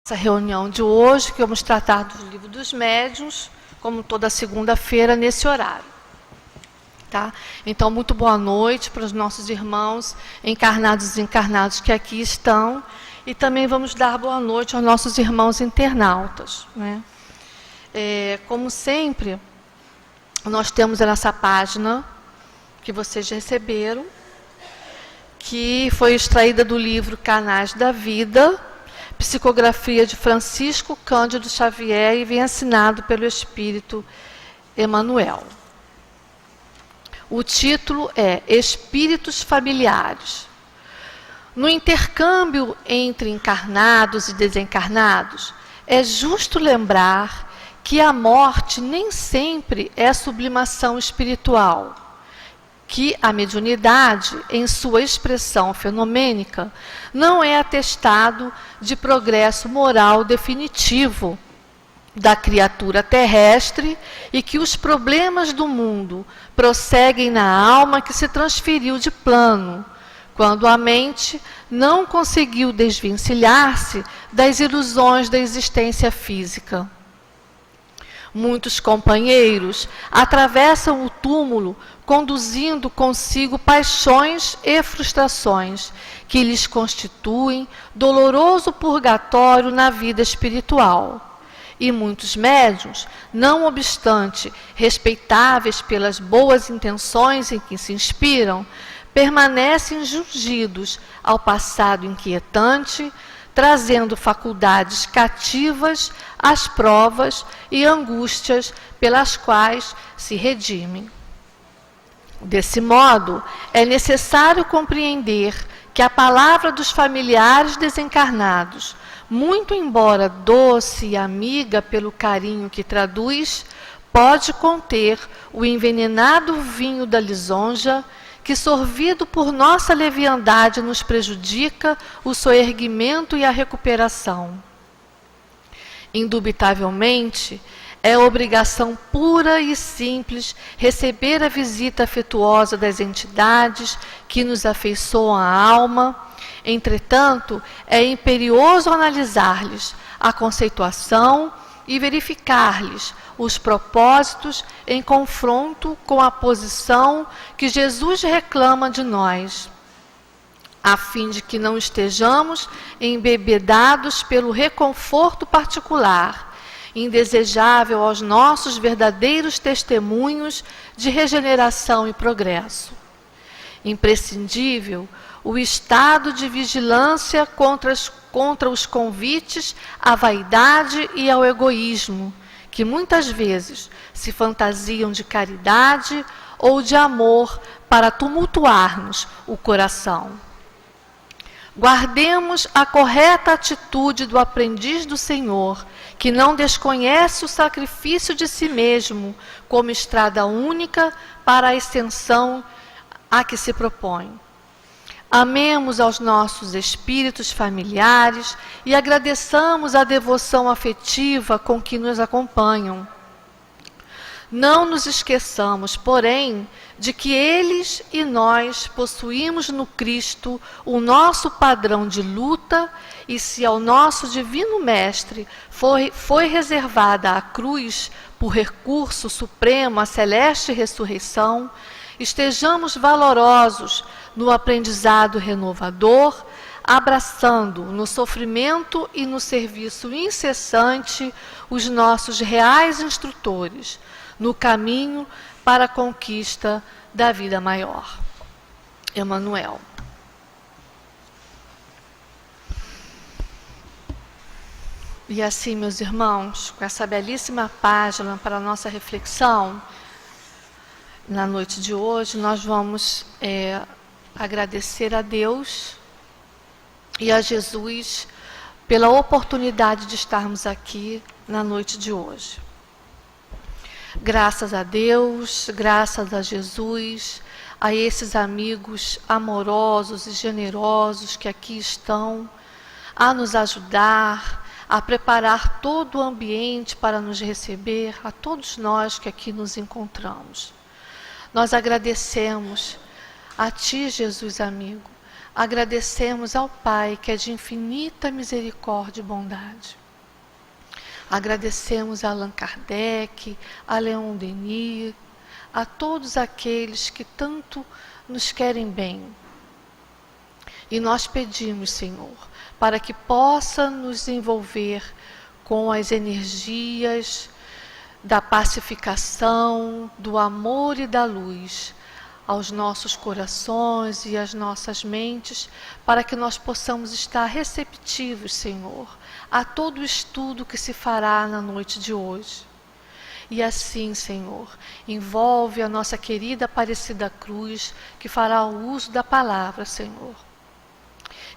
Essa reunião de hoje, que vamos tratar do Livro dos Médiuns, como toda segunda-feira, nesse horário. Tá? Então, muito boa noite para os nossos irmãos encarnados e desencarnados que aqui estão, e também vamos dar boa noite aos nossos irmãos internautas. Né? Como sempre, nós temos essa página que vocês receberam, que foi extraída do livro Canais da Vida, psicografia de Francisco Cândido Xavier, e vem assinado pelo Espírito Emmanuel. O título é Espíritos Familiares. No intercâmbio entre encarnados e desencarnados, é justo lembrar que a morte nem sempre é sublimação espiritual, que a mediunidade, em sua expressão fenomênica, não é atestado de progresso moral definitivo da criatura terrestre e que os problemas do mundo prosseguem na alma que se transferiu de plano, quando a mente não conseguiu desvencilhar-se das ilusões da existência física. Muitos companheiros atravessam o túmulo conduzindo consigo paixões e frustrações que lhes constituem doloroso purgatório na vida espiritual. E muitos médiuns, não obstante respeitáveis pelas boas intenções em que se inspiram, permanecem jungidos ao passado inquietante, trazendo faculdades cativas às provas e angústias pelas quais se redimem. Desse modo, é necessário compreender que a palavra dos familiares desencarnados, muito embora doce e amiga pelo carinho que traduz, pode conter o envenenado vinho da lisonja, que, sorvido por nossa leviandade, nos prejudica o soerguimento e a recuperação. Indubitavelmente, é obrigação pura e simples receber a visita afetuosa das entidades que nos afeiçoam a alma. Entretanto, é imperioso analisar-lhes a conceituação e verificar-lhes os propósitos em confronto com a posição que Jesus reclama de nós, a fim de que não estejamos embebedados pelo reconforto particular, indesejável aos nossos verdadeiros testemunhos de regeneração e progresso. Imprescindível o estado de vigilância contra os convites à vaidade e ao egoísmo, que muitas vezes se fantasiam de caridade ou de amor para tumultuar-nos o coração. Guardemos a correta atitude do aprendiz do Senhor, que não desconhece o sacrifício de si mesmo como estrada única para a ascensão a que se propõe. Amemos aos nossos espíritos familiares e agradeçamos a devoção afetiva com que nos acompanham. Não nos esqueçamos, porém, de que eles e nós possuímos no Cristo o nosso padrão de luta, e se ao nosso Divino Mestre foi reservada a cruz por recurso supremo à celeste ressurreição, estejamos valorosos no aprendizado renovador, abraçando no sofrimento e no serviço incessante os nossos reais instrutores, no caminho para a conquista da vida maior. Emmanuel. E assim, meus irmãos, com essa belíssima página para a nossa reflexão, na noite de hoje, nós vamos agradecer a Deus e a Jesus pela oportunidade de estarmos aqui na noite de hoje. Graças a Deus, graças a Jesus, a esses amigos amorosos e generosos que aqui estão, a nos ajudar, a preparar todo o ambiente para nos receber, a todos nós que aqui nos encontramos. Nós agradecemos a Ti, Jesus amigo, agradecemos ao Pai, que é de infinita misericórdia e bondade. Agradecemos a Allan Kardec, a Leon Denis, a todos aqueles que tanto nos querem bem. E nós pedimos, Senhor, para que possa nos envolver com as energias da pacificação, do amor e da luz aos nossos corações e às nossas mentes, para que nós possamos estar receptivos, Senhor, a todo o estudo que se fará na noite de hoje. E assim, Senhor, envolve a nossa querida Aparecida Cruz, que fará o uso da palavra, Senhor.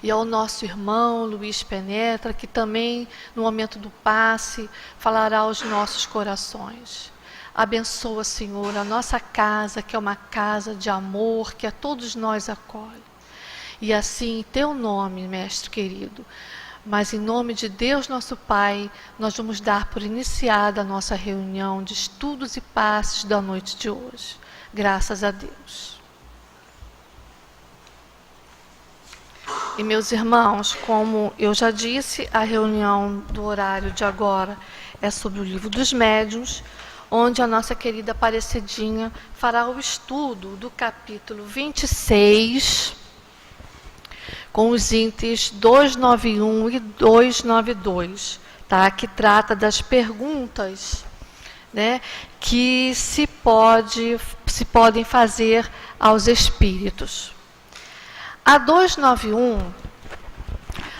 E ao nosso irmão Luiz Penetra, que também, no momento do passe, falará aos nossos corações. Abençoa, Senhor, a nossa casa, que é uma casa de amor, que a todos nós acolhe. E assim, em teu nome, Mestre querido, mas em nome de Deus nosso Pai, nós vamos dar por iniciada a nossa reunião de estudos e passes da noite de hoje. Graças a Deus. E meus irmãos, como eu já disse, a reunião do horário de agora é sobre o Livro dos Médiuns, onde a nossa querida Aparecidinha fará o estudo do capítulo 26, com os itens 291 e 292, tá? Que trata das perguntas, né, que se podem fazer aos espíritos. A 291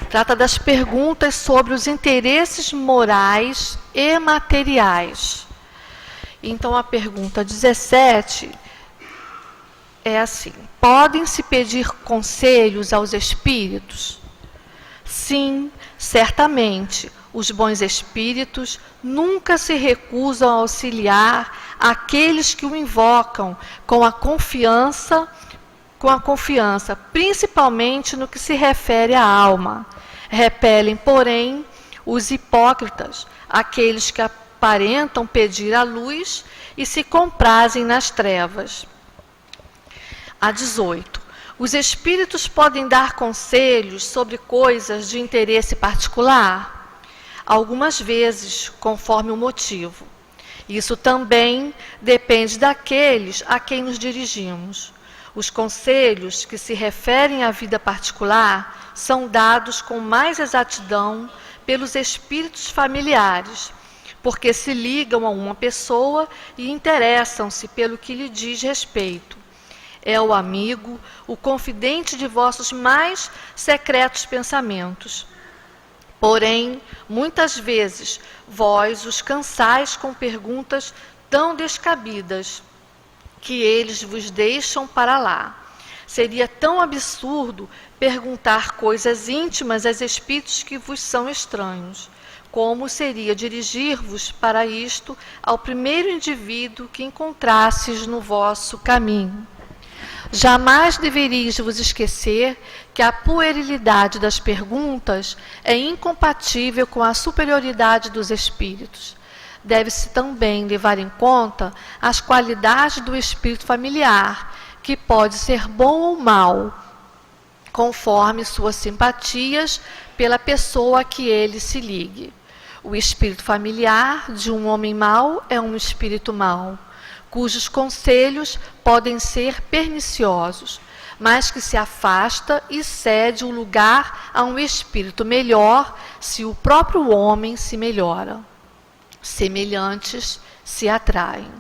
trata das perguntas sobre os interesses morais e materiais. Então, a pergunta 17 é assim: podem-se pedir conselhos aos espíritos? Sim, certamente. Os bons espíritos nunca se recusam a auxiliar aqueles que o invocam com a confiança, principalmente no que se refere à alma. Repelem, porém, os hipócritas, aqueles que aparentam pedir a luz e se comprazem nas trevas. A 18. Os espíritos podem dar conselhos sobre coisas de interesse particular? Algumas vezes, conforme o motivo. Isso também depende daqueles a quem nos dirigimos. Os conselhos que se referem à vida particular são dados com mais exatidão pelos espíritos familiares, porque se ligam a uma pessoa e interessam-se pelo que lhe diz respeito. É o amigo, o confidente de vossos mais secretos pensamentos. Porém, muitas vezes, vós os cansais com perguntas tão descabidas, que eles vos deixam para lá. Seria tão absurdo perguntar coisas íntimas aos espíritos que vos são estranhos, como seria dirigir-vos para isto ao primeiro indivíduo que encontrasses no vosso caminho. Jamais deveríeis vos esquecer que a puerilidade das perguntas é incompatível com a superioridade dos espíritos. Deve-se também levar em conta as qualidades do espírito familiar, que pode ser bom ou mau, conforme suas simpatias pela pessoa a que ele se ligue. O espírito familiar de um homem mau é um espírito mau, cujos conselhos podem ser perniciosos, mas que se afasta e cede o lugar a um espírito melhor se o próprio homem se melhora. Semelhantes se atraem.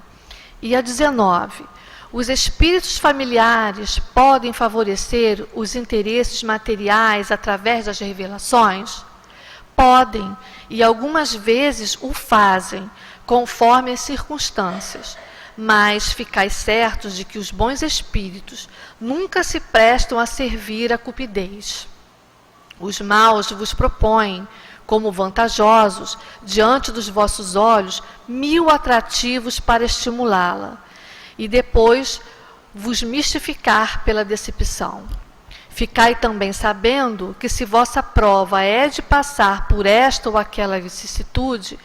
E a 19. Os espíritos familiares podem favorecer os interesses materiais através das revelações? Podem, e algumas vezes o fazem, conforme as circunstâncias. Mas ficais certos de que os bons espíritos nunca se prestam a servir a cupidez. Os maus vos propõem, como vantajosos, diante dos vossos olhos, 1000 atrativos para estimulá-la, e depois vos mistificar pela decepção. Ficai também sabendo que, se vossa prova é de passar por esta ou aquela vicissitude,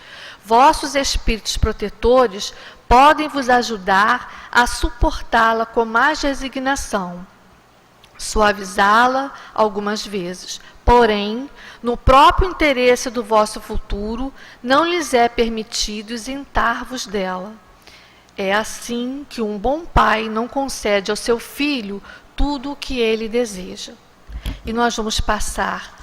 vossos espíritos protetores podem vos ajudar a suportá-la com mais resignação. suavizá-la algumas vezes. Porém, no próprio interesse do vosso futuro, não lhes é permitido isentar-vos dela. É assim que um bom pai não concede ao seu filho tudo o que ele deseja. E nós vamos passar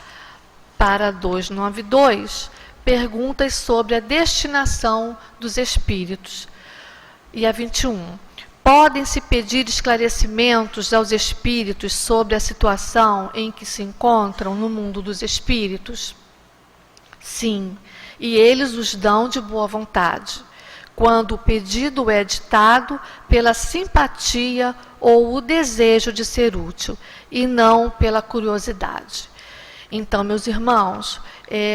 para 292, perguntas sobre a destinação dos espíritos. E a 21. Podem-se pedir esclarecimentos aos espíritos sobre a situação em que se encontram no mundo dos espíritos? Sim, e eles os dão de boa vontade, quando o pedido é ditado pela simpatia ou o desejo de ser útil, e não pela curiosidade. Então, meus irmãos,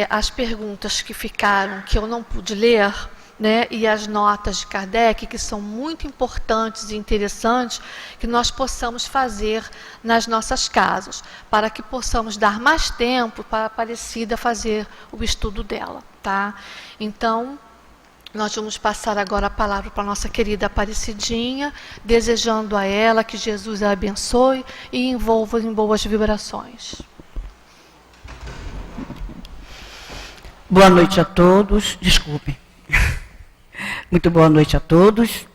as perguntas que ficaram, que eu não pude ler, né, e as notas de Kardec, que são muito importantes e interessantes, que nós possamos fazer nas nossas casas, para que possamos dar mais tempo para a Aparecida fazer o estudo dela, tá? Então, nós vamos passar agora a palavra para a nossa querida Aparecidinha, desejando a ela que Jesus a abençoe e envolva em boas vibrações. Boa noite a todos. Desculpe. Muito boa noite a todos.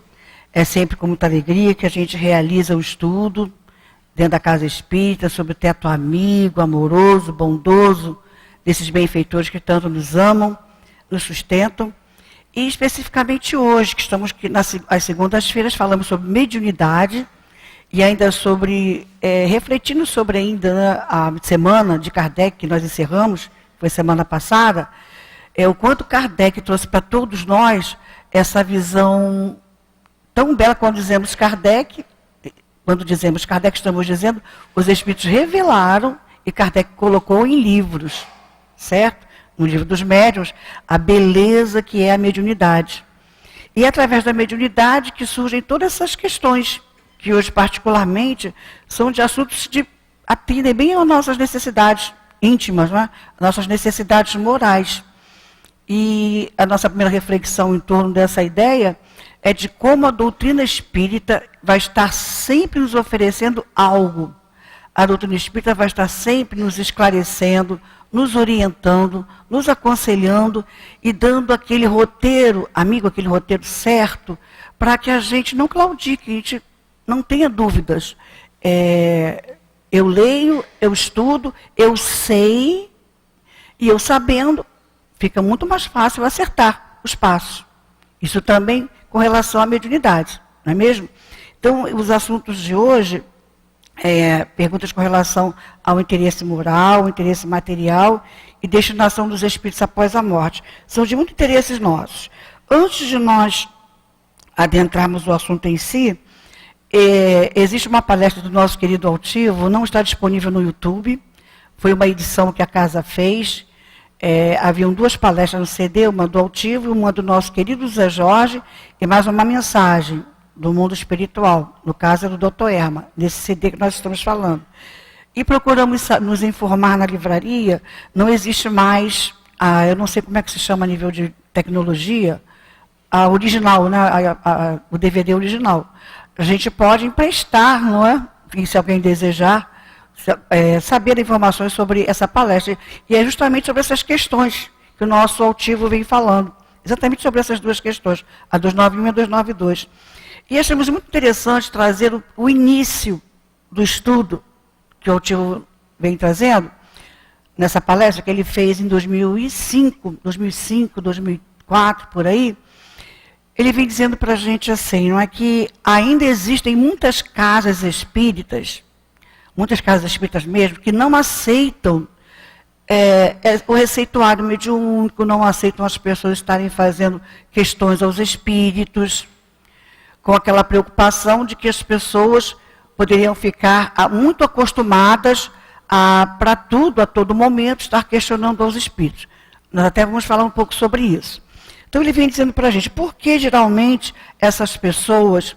É sempre com muita alegria que a gente realiza o estudo dentro da Casa Espírita, sobre o teto amigo, amoroso, bondoso, desses benfeitores que tanto nos amam, nos sustentam. E especificamente hoje, que estamos às segundas-feiras, falamos sobre mediunidade e ainda sobre, refletindo sobre ainda, né, a semana de Kardec que nós encerramos, foi semana passada, o quanto Kardec trouxe para todos nós essa visão tão bela. Quando dizemos Kardec, estamos dizendo, os Espíritos revelaram e Kardec colocou em livros, certo? No livro dos médiuns, a beleza que é a mediunidade. E é através da mediunidade que surgem todas essas questões, que hoje particularmente são de assuntos que atendem bem às nossas necessidades íntimas, né? Nossas necessidades morais. E a nossa primeira reflexão em torno dessa ideia é de como a doutrina espírita vai estar sempre nos oferecendo algo. A doutrina espírita vai estar sempre nos esclarecendo, nos orientando, nos aconselhando e dando aquele roteiro, amigo, aquele roteiro certo, para que a gente não claudique, que a gente não tenha dúvidas. Eu leio, eu estudo, eu sei, e eu sabendo, fica muito mais fácil acertar os passos. Isso também com relação à mediunidade, não é mesmo? Então, os assuntos de hoje, perguntas com relação ao interesse moral, ao interesse material e destinação dos espíritos após a morte, são de muito interesses nossos. Antes de nós adentrarmos o assunto em si, existe uma palestra do nosso querido Altivo, não está disponível no YouTube, foi uma edição que a casa fez. Haviam 2 palestras no CD, uma do Altivo e uma do nosso querido Zé Jorge, e mais uma mensagem do mundo espiritual, no caso é do Dr. Erma, nesse CD que nós estamos falando. E procuramos nos informar na livraria, não existe mais, eu não sei como é que se chama a nível de tecnologia, a original, né, o DVD original. A gente pode emprestar, não é? E se alguém desejar, saber informações sobre essa palestra. E é justamente sobre essas questões que o nosso Altivo vem falando. Exatamente sobre essas 2 questões, a 291 e a 292. E achamos muito interessante trazer o início do estudo que o Altivo vem trazendo, nessa palestra que ele fez em 2005, 2004, por aí. Ele vem dizendo para a gente assim, não é, que ainda existem muitas casas espíritas mesmo, que não aceitam o receituário mediúnico, não aceitam as pessoas estarem fazendo questões aos espíritos, com aquela preocupação de que as pessoas poderiam ficar muito acostumadas para tudo, a todo momento, estar questionando aos espíritos. Nós até vamos falar um pouco sobre isso. Então ele vem dizendo para a gente, por que geralmente essas pessoas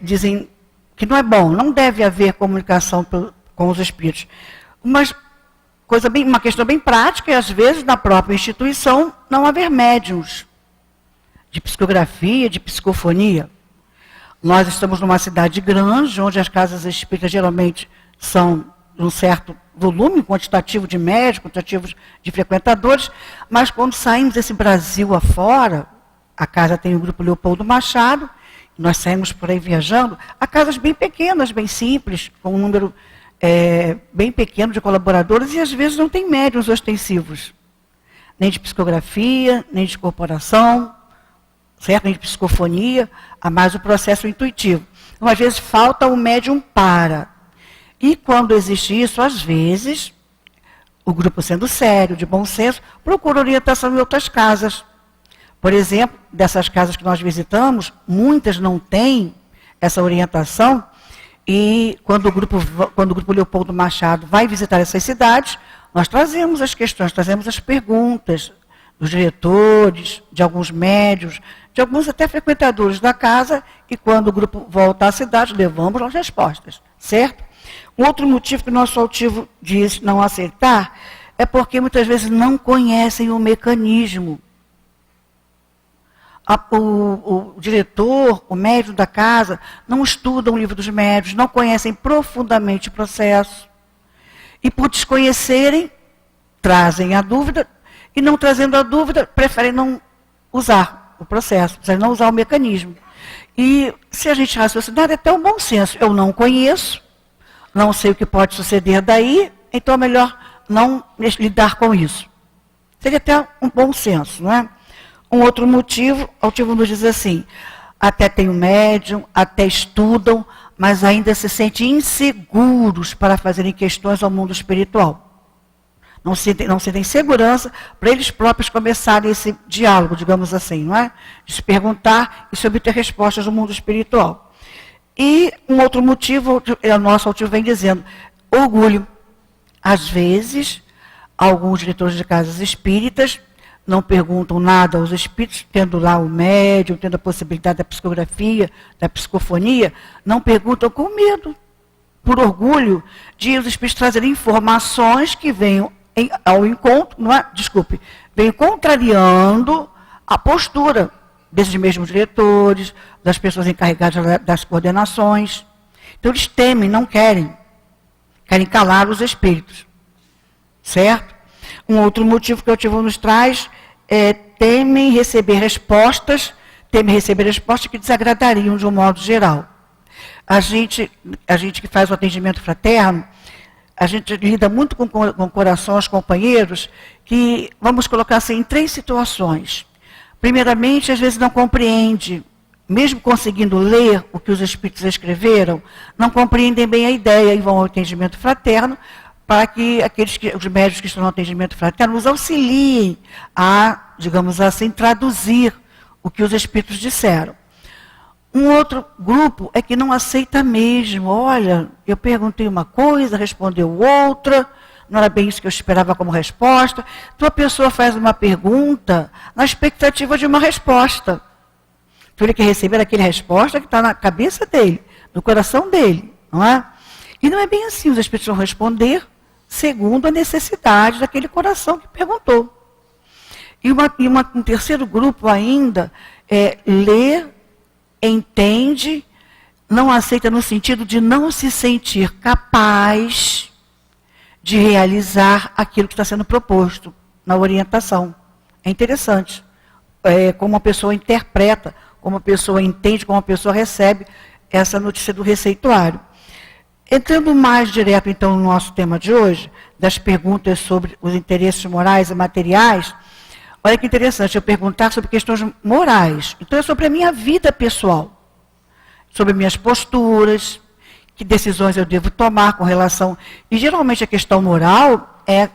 dizem que não é bom, não deve haver comunicação com os espíritos. Uma questão bem prática, e às vezes na própria instituição não haver médiuns de psicografia, de psicofonia. Nós estamos numa cidade grande, onde as casas espíritas geralmente são de um certo volume quantitativo de médicos, quantitativo de frequentadores, mas quando saímos desse Brasil afora, a casa tem o Grupo Leopoldo Machado, nós saímos por aí viajando, a casas bem pequenas, bem simples, com um número bem pequeno de colaboradores, e às vezes não tem médiuns ostensivos, nem de psicografia, nem de corporação, certo? Nem de psicofonia, há mais o processo intuitivo. Então, às vezes, falta o médium para. E quando existe isso, às vezes, o grupo sendo sério, de bom senso, procura orientação em outras casas. Por exemplo, dessas casas que nós visitamos, muitas não têm essa orientação, e quando o grupo Leopoldo Machado vai visitar essas cidades, nós trazemos as questões, trazemos as perguntas dos diretores, de alguns médios, de alguns até frequentadores da casa, e quando o grupo volta à cidade, levamos as respostas, certo? Um outro motivo que o nosso altivo diz não aceitar é porque muitas vezes não conhecem o mecanismo. O diretor, o médium da casa, não estudam o livro dos médiuns, não conhecem profundamente o processo. E por desconhecerem, trazem a dúvida, e não trazendo a dúvida, preferem não usar o processo, preferem não usar o mecanismo. E se a gente raciocinar, é até um bom senso. Eu não conheço, não sei o que pode suceder daí, então é melhor não lidar com isso. Seria até um bom senso, não é? Um outro motivo, o altivo nos diz assim, até tem um médium, até estudam, mas ainda se sentem inseguros para fazerem questões ao mundo espiritual. Não sentem segurança para eles próprios começarem esse diálogo, digamos assim, não é? De se perguntar e se obter respostas do mundo espiritual. E um outro motivo, o nosso altivo vem dizendo, orgulho. Às vezes, alguns diretores de casas espíritas não perguntam nada aos espíritos, tendo lá o médium, tendo a possibilidade da psicografia, da psicofonia, não perguntam com medo, por orgulho de os espíritos trazerem informações que venham ao encontro, venham contrariando a postura desses mesmos diretores, das pessoas encarregadas das coordenações. Então eles temem, não querem calar os espíritos, certo? Um outro motivo que o altivo nos traz é temem receber respostas que desagradariam de um modo geral. A gente que faz o atendimento fraterno, a gente lida muito com corações, companheiros, que, vamos colocar assim, em 3 situações. Primeiramente, às vezes não compreende, mesmo conseguindo ler o que os espíritos escreveram, não compreendem bem a ideia e vão ao atendimento fraterno, para que os médicos que estão no atendimento fraterno nos auxiliem a, digamos assim, traduzir o que os espíritos disseram. Um outro grupo é que não aceita mesmo. Olha, eu perguntei uma coisa, respondeu outra, não era bem isso que eu esperava como resposta. Então a pessoa faz uma pergunta na expectativa de uma resposta. Então ele quer receber aquela resposta que está na cabeça dele, no coração dele, não é? E não é bem assim, os espíritos vão responder segundo a necessidade daquele coração que perguntou. E um terceiro grupo ainda lê, entende, não aceita no sentido de não se sentir capaz de realizar aquilo que está sendo proposto na orientação. É interessante. Como a pessoa interpreta, como a pessoa entende, como a pessoa recebe essa notícia do receituário. Entrando mais direto, então, no nosso tema de hoje, das perguntas sobre os interesses morais e materiais, olha que interessante, eu perguntar sobre questões morais. Então, é sobre a minha vida pessoal, sobre minhas posturas, que decisões eu devo tomar com relação... E, geralmente, a questão moral é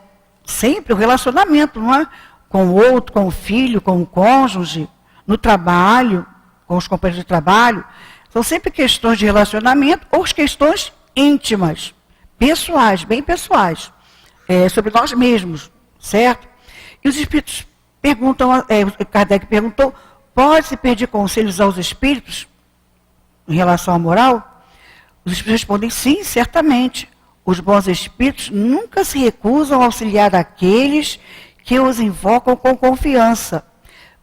sempre o relacionamento, não é? Com o outro, com o filho, com o cônjuge, no trabalho, com os companheiros de trabalho. São sempre questões de relacionamento ou questões íntimas, pessoais, bem pessoais, sobre nós mesmos, certo? E os espíritos perguntam, Kardec perguntou, pode-se pedir conselhos aos espíritos em relação à moral? Os espíritos respondem, sim, certamente. Os bons espíritos nunca se recusam a auxiliar aqueles que os invocam com confiança,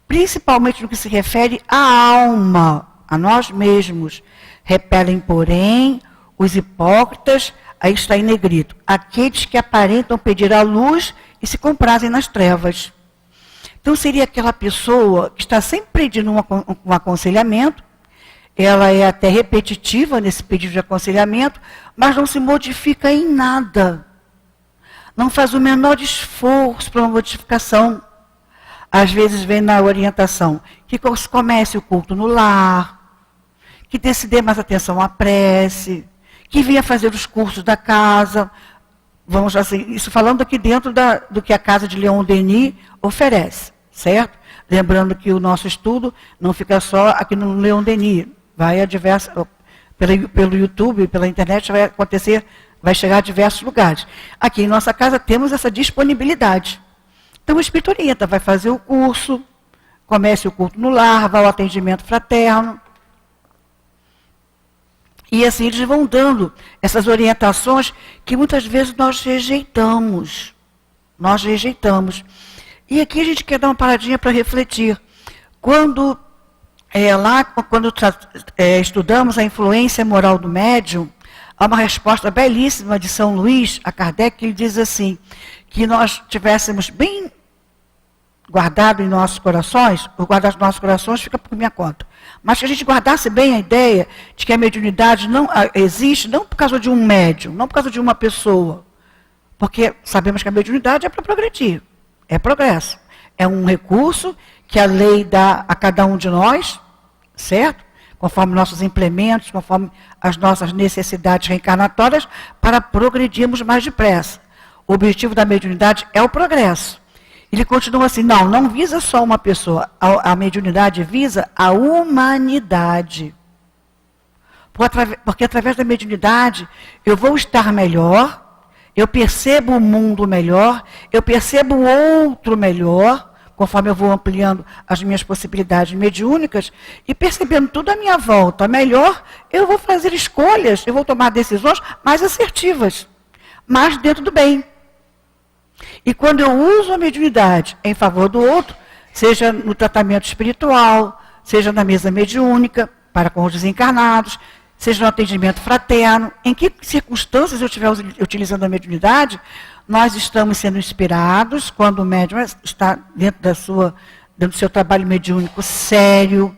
principalmente no que se refere à alma, a nós mesmos. Repelem, porém, os hipócritas, aí está em negrito, aqueles que aparentam pedir a luz e se comprazem nas trevas. Então seria aquela pessoa que está sempre pedindo um aconselhamento, ela é até repetitiva nesse pedido de aconselhamento, mas não se modifica em nada. Não faz o menor esforço para uma modificação. Às vezes vem na orientação que comece o culto no lar, que se dê mais atenção à prece, que venha fazer os cursos da casa. Vamos assim, isso falando aqui dentro do que a casa de Leon Denis oferece, certo? Lembrando que o nosso estudo não fica só aqui no Leon Denis, vai a diversos, pelo YouTube, pela internet vai acontecer, vai chegar a diversos lugares. Aqui em nossa casa temos essa disponibilidade. Então o Espírito orienta, vai fazer o curso, comece o culto no lar, vai ao atendimento fraterno. E assim eles vão dando essas orientações que muitas vezes nós rejeitamos. Nós rejeitamos. E aqui a gente quer dar uma paradinha para refletir. Quando estudamos a influência moral do médium, há uma resposta belíssima de São Luís a Kardec, que ele diz assim, que nós tivéssemos bem guardado em nossos corações, o guardar os nossos corações fica por minha conta, mas que a gente guardasse bem a ideia de que a mediunidade não existe, não por causa de um médium, não por causa de uma pessoa, porque sabemos que a mediunidade é para progredir, é progresso, é um recurso que a lei dá a cada um de nós, certo? Conforme nossos implementos, conforme as nossas necessidades reencarnatórias, para progredirmos mais depressa. O objetivo da mediunidade é o progresso. Ele continua assim, não visa só uma pessoa, a mediunidade visa a humanidade. Porque através da mediunidade eu vou estar melhor, eu percebo o mundo melhor, eu percebo o outro melhor, conforme eu vou ampliando as minhas possibilidades mediúnicas e percebendo tudo à minha volta melhor, eu vou fazer escolhas, eu vou tomar decisões mais assertivas, mais dentro do bem. E quando eu uso a mediunidade em favor do outro, seja no tratamento espiritual, seja na mesa mediúnica, para com os desencarnados, seja no atendimento fraterno, em que circunstâncias eu estiver utilizando a mediunidade, nós estamos sendo inspirados quando o médium está dentro do seu trabalho mediúnico sério,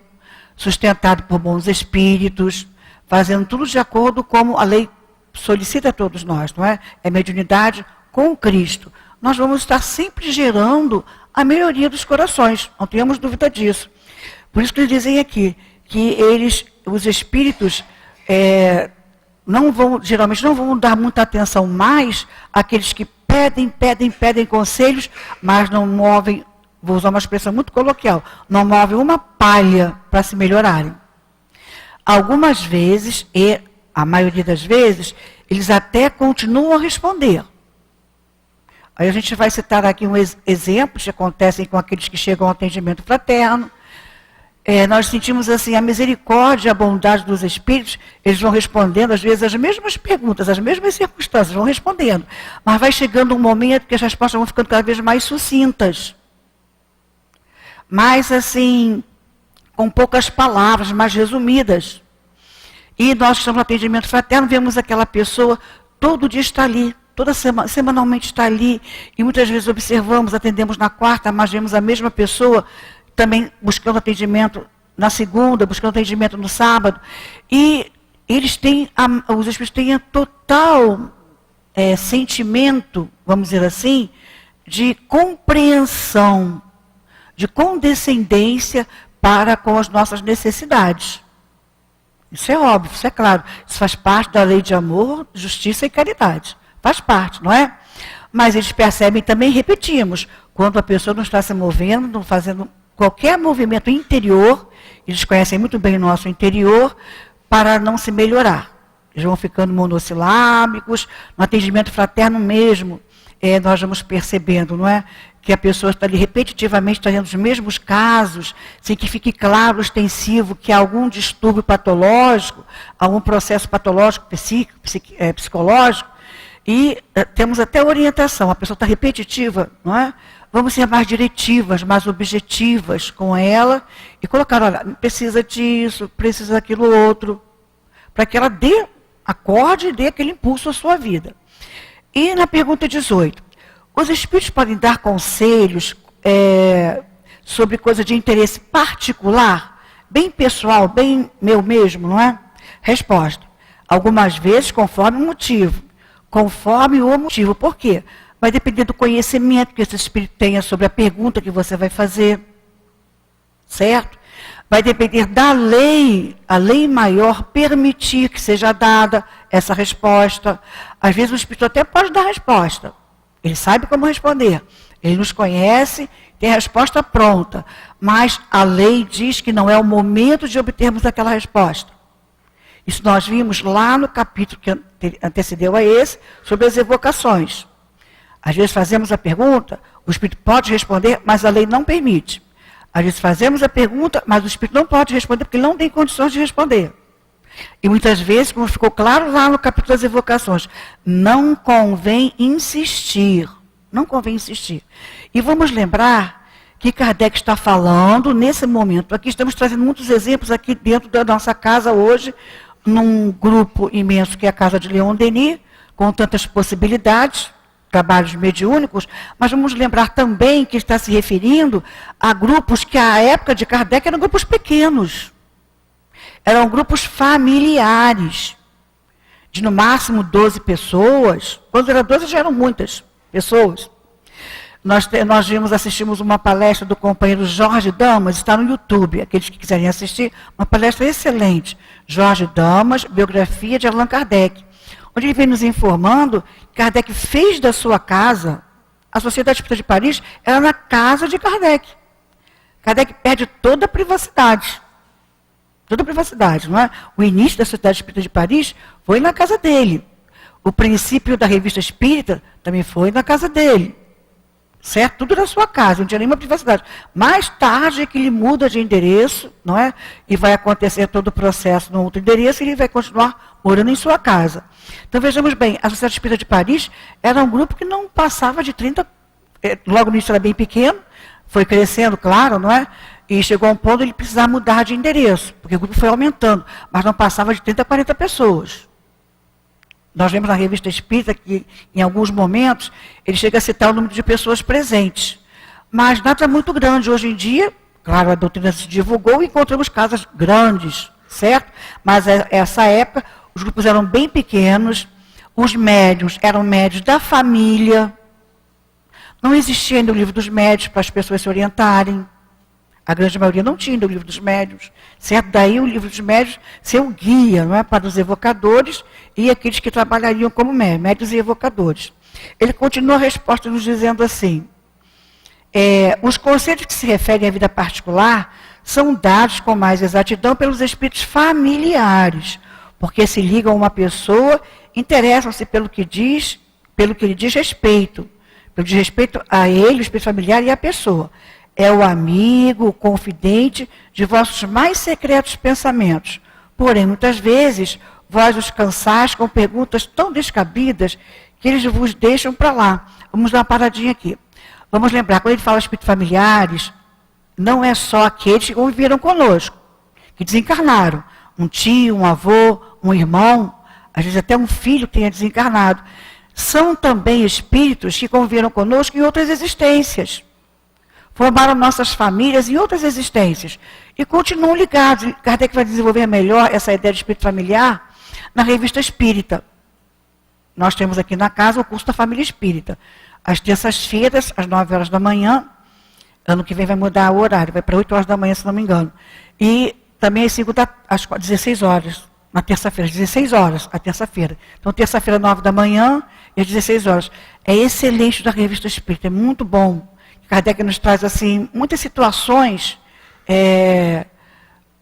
sustentado por bons espíritos, fazendo tudo de acordo com a lei solicita a todos nós, não é? É mediunidade com Cristo. Nós vamos estar sempre gerando a melhoria dos corações, não tenhamos dúvida disso. Por isso que eles dizem aqui, que os espíritos, geralmente não vão dar muita atenção mais àqueles que pedem conselhos, mas não movem, vou usar uma expressão muito coloquial, não movem uma palha para se melhorarem. Algumas vezes, e a maioria das vezes, eles até continuam a responder. Aí a gente vai citar aqui exemplos que acontecem com aqueles que chegam ao atendimento fraterno. Nós sentimos assim a misericórdia, a bondade dos espíritos, eles vão respondendo às vezes as mesmas perguntas, as mesmas circunstâncias, vão respondendo. Mas vai chegando um momento que as respostas vão ficando cada vez mais sucintas. Mais assim, com poucas palavras, mais resumidas. E nós que estamos no atendimento fraterno, vemos aquela pessoa, todo dia está ali, semanalmente está ali, e muitas vezes observamos, atendemos na quarta, mas vemos a mesma pessoa também buscando atendimento na segunda, buscando atendimento no sábado, e eles têm, os espíritos têm total sentimento, vamos dizer assim, de compreensão, de condescendência para com as nossas necessidades. Isso é óbvio, isso é claro, isso faz parte da lei de amor, justiça e caridade. Faz parte, não é? Mas eles percebem também, repetimos, quando a pessoa não está se movendo, não fazendo qualquer movimento interior, eles conhecem muito bem o nosso interior, para não se melhorar. Eles vão ficando monossilábicos, no atendimento fraterno mesmo, nós vamos percebendo, não é? Que a pessoa está ali repetitivamente trazendo os mesmos casos, sem que fique claro, extensivo, que há algum distúrbio patológico, algum processo patológico psicológico, e temos até orientação, a pessoa está repetitiva, não é? Vamos ser mais diretivas, mais objetivas com ela e colocar, olha, precisa disso, precisa daquilo outro, para que ela dê Acorde e dê aquele impulso à sua vida. E na pergunta 18, os espíritos podem dar conselhos sobre coisa de interesse particular, bem pessoal, bem meu mesmo, não é? Resposta, algumas vezes conforme o motivo. Conforme o motivo. Por quê? Vai depender do conhecimento que esse espírito tenha sobre a pergunta que você vai fazer. Certo? Vai depender da lei, a lei maior permitir que seja dada essa resposta. Às vezes o espírito até pode dar a resposta. Ele sabe como responder. Ele nos conhece, tem a resposta pronta. Mas a lei diz que não é o momento de obtermos aquela resposta. Isso nós vimos lá no capítulo que antecedeu a esse, sobre as evocações. Às vezes fazemos a pergunta, o espírito pode responder, mas a lei não permite. Às vezes fazemos a pergunta, mas o espírito não pode responder, porque ele não tem condições de responder. E muitas vezes, como ficou claro lá no capítulo das evocações, não convém insistir. Não convém insistir. E vamos lembrar que Kardec está falando, nesse momento, aqui estamos trazendo muitos exemplos aqui dentro da nossa casa hoje, num grupo imenso que é a Casa de Leon Denis, com tantas possibilidades, trabalhos mediúnicos, mas vamos lembrar também que está se referindo a grupos que, à época de Kardec, eram grupos pequenos. Eram grupos familiares, de no máximo 12 pessoas. Quando eram 12, já eram muitas pessoas. Nós assistimos uma palestra do companheiro Jorge Damas, está no YouTube, aqueles que quiserem assistir, uma palestra excelente. Jorge Damas, biografia de Allan Kardec, onde ele vem nos informando que Kardec fez da sua casa, a Sociedade Espírita de Paris era na casa de Kardec. Kardec perde toda a privacidade. Toda a privacidade, não é? O início da Sociedade Espírita de Paris foi na casa dele. O princípio da Revista Espírita também foi na casa dele. Certo? Tudo na sua casa, não tinha nenhuma privacidade. Mais tarde é que ele muda de endereço, não é? E vai acontecer todo o processo no outro endereço e ele vai continuar morando em sua casa. Então vejamos bem, a Sociedade Espírita de Paris era um grupo que não passava de 30, logo no início era bem pequeno, foi crescendo, claro, não é? E chegou a um ponto ele precisar mudar de endereço, porque o grupo foi aumentando, mas não passava de 30 a 40 pessoas. Nós vemos na Revista Espírita que, em alguns momentos, ele chega a citar o número de pessoas presentes. Mas nada muito grande. Hoje em dia, claro, a doutrina se divulgou e encontramos casas grandes, certo? Mas essa época, os grupos eram bem pequenos, os médiuns eram médiuns da família. Não existia ainda o livro dos médiuns para as pessoas se orientarem. A grande maioria não tinha ainda o livro dos médiuns, certo? Daí o livro dos médiuns ser o guia, não é? Para os evocadores e aqueles que trabalhariam como médiuns e evocadores. Ele continua a resposta nos dizendo assim, os conceitos que se referem à vida particular são dados com mais exatidão pelos espíritos familiares, porque se ligam a uma pessoa, interessam-se pelo que lhe diz respeito, pelo que diz respeito a ele, o espírito familiar e a pessoa. É o amigo, o confidente de vossos mais secretos pensamentos. Porém, muitas vezes, vós os cansais com perguntas tão descabidas que eles vos deixam para lá. Vamos dar uma paradinha aqui. Vamos lembrar, quando ele fala espíritos familiares, não é só aqueles que conviveram conosco, que desencarnaram. Um tio, um avô, um irmão, às vezes até um filho que tenha desencarnado. São também espíritos que conviveram conosco em outras existências. Formaram nossas famílias em outras existências. E continuam ligados. Kardec vai desenvolver melhor essa ideia de espírito familiar na Revista Espírita. Nós temos aqui na casa o curso da Família Espírita. Às terças-feiras, às 9 horas da manhã. Ano que vem vai mudar o horário. Vai para 8 horas da manhã, se não me engano. E também às 16 horas. Na terça-feira, às 16 horas, a terça-feira. Então, terça-feira, 9 da manhã e às 16 horas. É excelente da Revista Espírita. É muito bom. Kardec nos traz, assim, muitas situações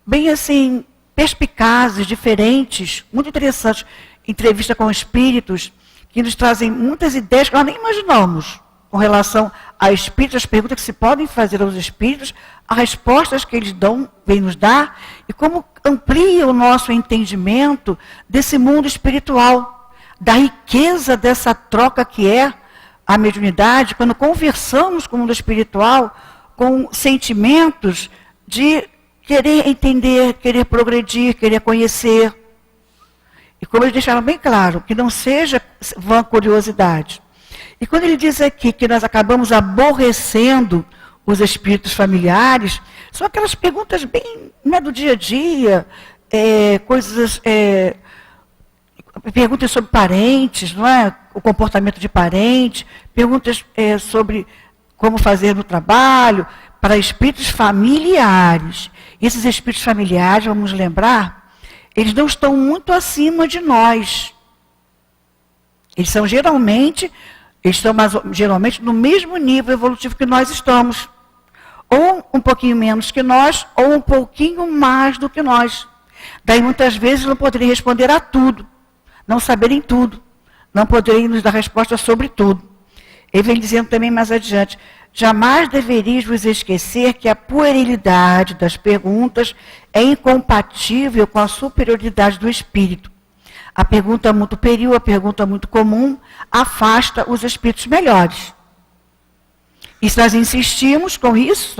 bem, assim, perspicazes, diferentes, muito interessantes. Entrevista com espíritos que nos trazem muitas ideias que nós nem imaginamos com relação a espíritos, as perguntas que se podem fazer aos espíritos, as respostas que eles vêm nos dar e como amplia o nosso entendimento desse mundo espiritual, da riqueza dessa troca que é a mediunidade, quando conversamos com o mundo espiritual, com sentimentos de querer entender, querer progredir, querer conhecer. E como eles deixaram bem claro, que não seja vã curiosidade. E quando ele diz aqui que nós acabamos aborrecendo os espíritos familiares, são aquelas perguntas bem, né, do dia a dia, perguntas sobre parentes, não é? O comportamento de parentes, perguntas sobre como fazer no trabalho, para espíritos familiares. E esses espíritos familiares, vamos lembrar, eles não estão muito acima de nós. Eles estão geralmente no mesmo nível evolutivo que nós estamos. Ou um pouquinho menos que nós, ou um pouquinho mais do que nós. Daí muitas vezes não poderem responder a tudo, não saberem tudo, não poderem nos dar resposta sobre tudo. Ele vem dizendo também mais adiante, jamais deveríamos vos esquecer que a puerilidade das perguntas é incompatível com a superioridade do espírito. A pergunta muito pueril, a pergunta muito comum, afasta os espíritos melhores. E se nós insistimos com isso,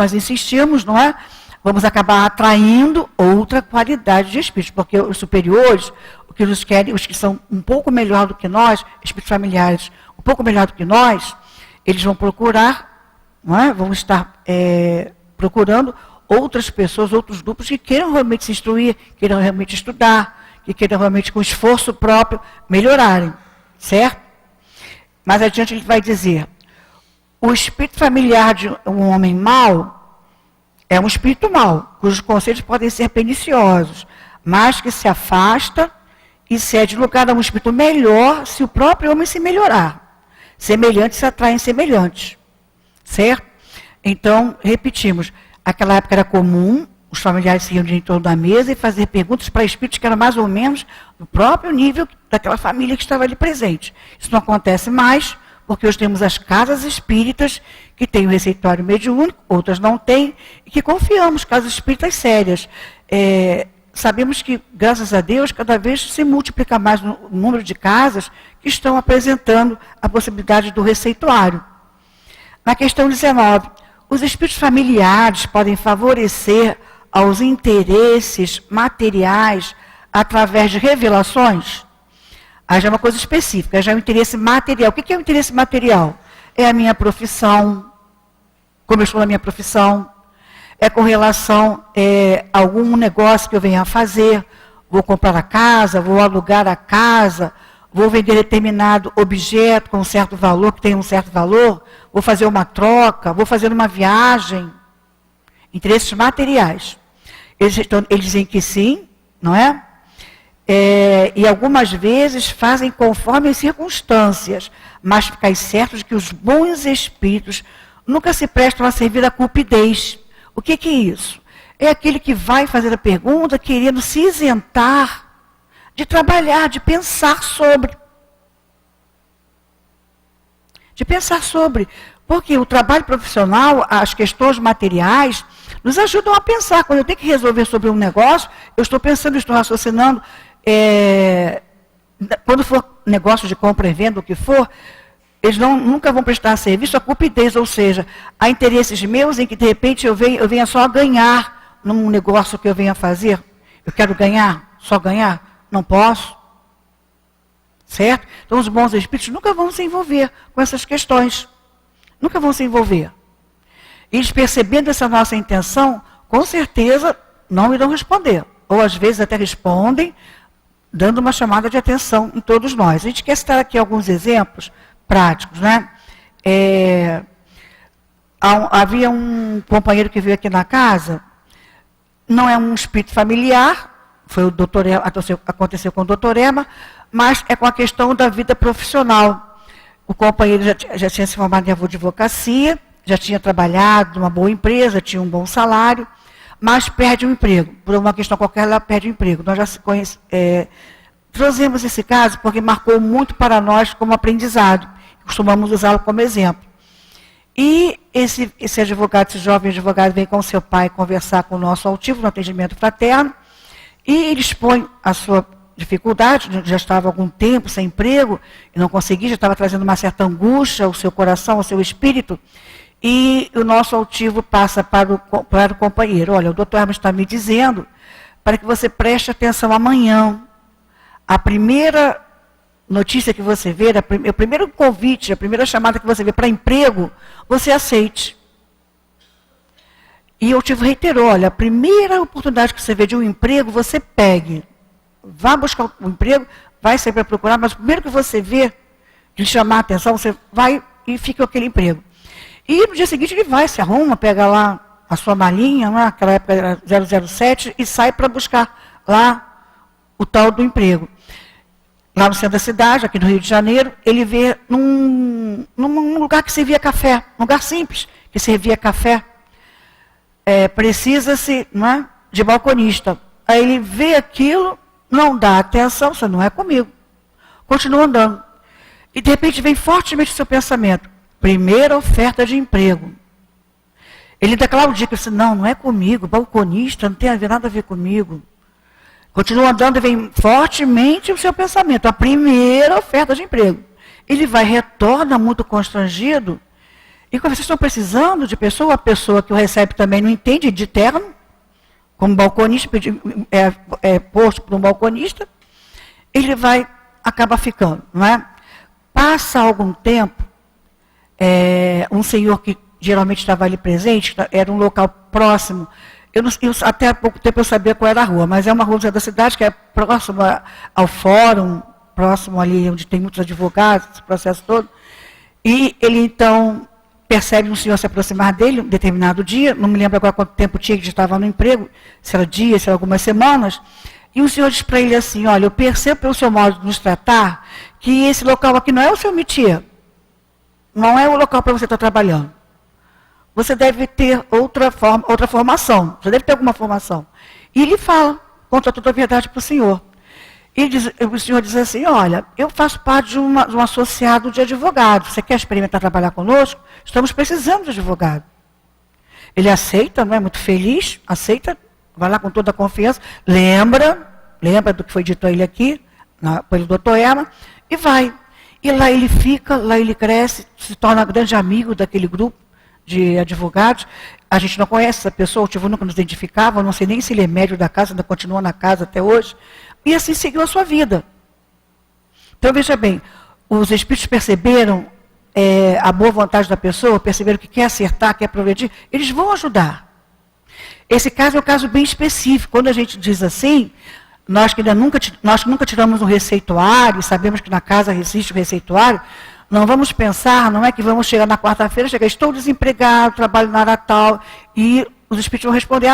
não é? Vamos acabar atraindo outra qualidade de espíritos, porque os superiores, o que nos querem, os que são um pouco melhor do que nós, espíritos familiares, um pouco melhor do que nós, eles vão procurar, não é? Vão estar procurando outras pessoas, outros grupos que queiram realmente se instruir, queiram realmente estudar, que queiram realmente com esforço próprio melhorarem, certo? Mais adiante ele vai dizer, o espírito familiar de um homem mau é um espírito mau, cujos conselhos podem ser perniciosos, mas que se afasta e cede lugar a um espírito melhor se o próprio homem se melhorar. Semelhantes se atraem semelhantes, certo? Então, repetimos, aquela época era comum, os familiares se reuniam em torno da mesa e fazer perguntas para espíritos que eram mais ou menos do próprio nível daquela família que estava ali presente. Isso não acontece mais, porque hoje temos as casas espíritas que têm o receituário mediúnico, outras não têm, e que confiamos, casas espíritas sérias. Sabemos que, graças a Deus, cada vez se multiplica mais o número de casas que estão apresentando a possibilidade do receituário. Na questão 19, os espíritos familiares podem favorecer aos interesses materiais através de revelações? Aí já é uma coisa específica, já é o interesse material. O que é o interesse material? É a minha profissão, como eu estou na minha profissão, é com relação a algum negócio que eu venha a fazer, vou comprar a casa, vou alugar a casa, vou vender determinado objeto com um certo valor, que tem um certo valor, vou fazer uma troca, vou fazer uma viagem. Interesses materiais. Eles dizem que sim, não é? E algumas vezes fazem conforme as circunstâncias, mas ficai certos de que os bons espíritos nunca se prestam a servir a cupidez. O que é isso? É aquele que vai fazer a pergunta querendo se isentar de trabalhar, de pensar sobre. Porque o trabalho profissional, as questões materiais, nos ajudam a pensar. Quando eu tenho que resolver sobre um negócio, eu estou pensando, estou raciocinando. Quando for negócio de compra e venda, o que for, eles nunca vão prestar serviço à cupidez, ou seja, há interesses meus em que, de repente, eu venha só a ganhar num negócio que eu venha fazer. Eu quero ganhar, só ganhar? Não posso. Certo? Então, os bons espíritos nunca vão se envolver com essas questões. Nunca vão se envolver. Eles, percebendo essa nossa intenção, com certeza não irão responder. Ou, às vezes, até respondem, dando uma chamada de atenção em todos nós. A gente quer citar aqui alguns exemplos práticos, né? Havia um companheiro que veio aqui na casa, não é um espírito familiar, foi o doutor Ema, aconteceu com o doutor Ema, mas é com a questão da vida profissional. O companheiro já tinha se formado em advocacia, já tinha trabalhado numa boa empresa, tinha um bom salário, mas perde o emprego. Por uma questão qualquer, ela perde o emprego. Nós já trouxemos esse caso porque marcou muito para nós como aprendizado. Costumamos usá-lo como exemplo. E esse advogado, esse jovem advogado, vem com seu pai conversar com o nosso altivo no atendimento fraterno, e ele expõe a sua dificuldade, já estava há algum tempo sem emprego, e não conseguia, já estava trazendo uma certa angústia ao seu coração, ao seu espírito, e o nosso altivo passa para o companheiro. Olha, o doutor Hermes está me dizendo para que você preste atenção amanhã. a primeira notícia que você vê, o primeiro convite, a primeira chamada que você vê para emprego, você aceite. E eu te reitero, olha, a primeira oportunidade que você vê de um emprego, você pegue. Vá buscar um emprego, vai sair para procurar, mas o primeiro que você vê, de chamar a atenção, você vai e fica com aquele emprego. E no dia seguinte ele vai, se arruma, pega lá a sua malinha, naquela época era 007, e sai para buscar lá o tal do emprego. Lá no centro da cidade, aqui no Rio de Janeiro, ele vê num lugar que servia café, um lugar simples, que servia café. Precisa-se, não é, de balconista. Aí ele vê aquilo, não dá atenção, isso não é comigo. Continua andando. E de repente vem fortemente o seu pensamento. Primeira oferta de emprego. Ele declara o dia que disse, não é comigo, balconista, não tem nada a ver comigo. Continua andando e vem fortemente o seu pensamento. A primeira oferta de emprego. Ele vai, retorna muito constrangido. E quando vocês estão precisando de pessoa, a pessoa que o recebe também não entende, de terno, como balconista, posto por um balconista, ele vai, acaba ficando, não é? Passa algum tempo, um senhor que geralmente estava ali presente, era um local próximo, até há pouco tempo eu sabia qual era a rua, mas é uma rua da cidade que é próxima ao fórum, próximo ali onde tem muitos advogados, esse processo todo, e ele então percebe um senhor se aproximar dele, um determinado dia, não me lembro agora quanto tempo tinha que ele estava no emprego, se era dias, se era algumas semanas, e o senhor diz para ele assim, olha, eu percebo pelo seu modo de nos tratar, que esse local aqui não é o seu métier, não é o local para você estar trabalhando. Você deve ter outra formação, você deve ter alguma formação. E ele fala, conta toda a verdade para o senhor. O senhor diz assim, olha, eu faço parte de um associado de advogados. Você quer experimentar trabalhar conosco? Estamos precisando de advogado. Ele aceita, não é muito feliz, aceita, vai lá com toda a confiança, lembra do que foi dito a ele aqui, pelo doutor Erma, e vai. E lá ele fica, lá ele cresce, se torna grande amigo daquele grupo de advogados. A gente não conhece essa pessoa, o tio nunca nos identificava, não sei nem se ele é médio da casa, ainda continua na casa até hoje. E assim seguiu a sua vida. Então, veja bem, os espíritos perceberam a boa vontade da pessoa, perceberam que quer acertar, quer progredir, eles vão ajudar. Esse caso é um caso bem específico. Quando a gente diz assim, nós que nunca tiramos um receituário, sabemos que na casa existe o receituário, não vamos pensar, não é que vamos chegar na quarta-feira, estou desempregado, trabalho na área tal, e os espíritos vão responder,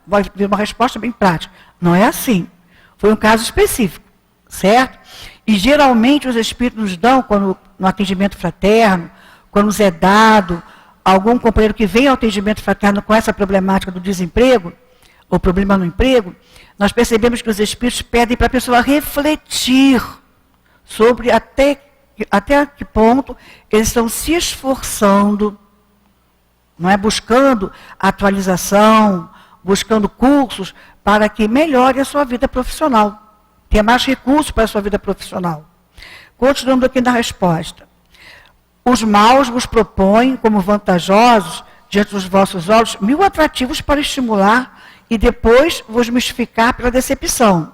vai vir uma resposta bem prática. Não é assim. Foi um caso específico, certo? E geralmente os espíritos nos dão, quando no atendimento fraterno, quando nos é dado algum companheiro que vem ao atendimento fraterno com essa problemática do desemprego, ou problema no emprego, nós percebemos que os espíritos pedem para a pessoa refletir sobre até que ponto eles estão se esforçando, não é, buscando atualização, buscando cursos para que melhore a sua vida profissional, tenha mais recursos para a sua vida profissional. Continuando aqui na resposta. Os maus vos propõem como vantajosos, diante dos vossos olhos, 1000 atrativos para estimular e depois vos mistificar pela decepção.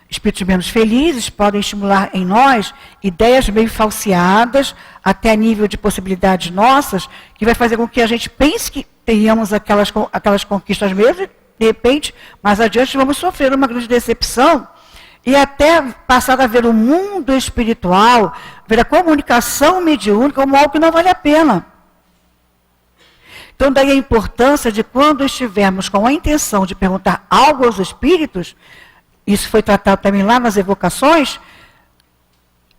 Espíritos menos felizes podem estimular em nós ideias meio falseadas, até nível de possibilidades nossas, que vai fazer com que a gente pense que tenhamos aquelas conquistas mesmo, de repente, mais adiante vamos sofrer uma grande decepção, e até passar a ver o mundo espiritual, ver a comunicação mediúnica como algo que não vale a pena. Então, daí a importância de quando estivermos com a intenção de perguntar algo aos espíritos, isso foi tratado também lá nas evocações,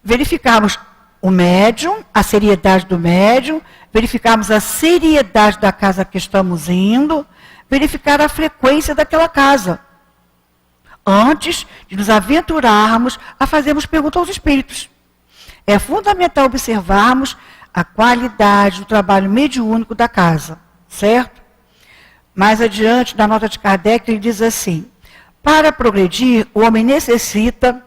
verificarmos o médium, a seriedade do médium, verificarmos a seriedade da casa que estamos indo, verificar a frequência daquela casa, antes de nos aventurarmos a fazermos perguntas aos espíritos. É fundamental observarmos a qualidade do trabalho mediúnico da casa, certo? Mais adiante, na nota de Kardec, ele diz assim, para progredir, o homem necessita,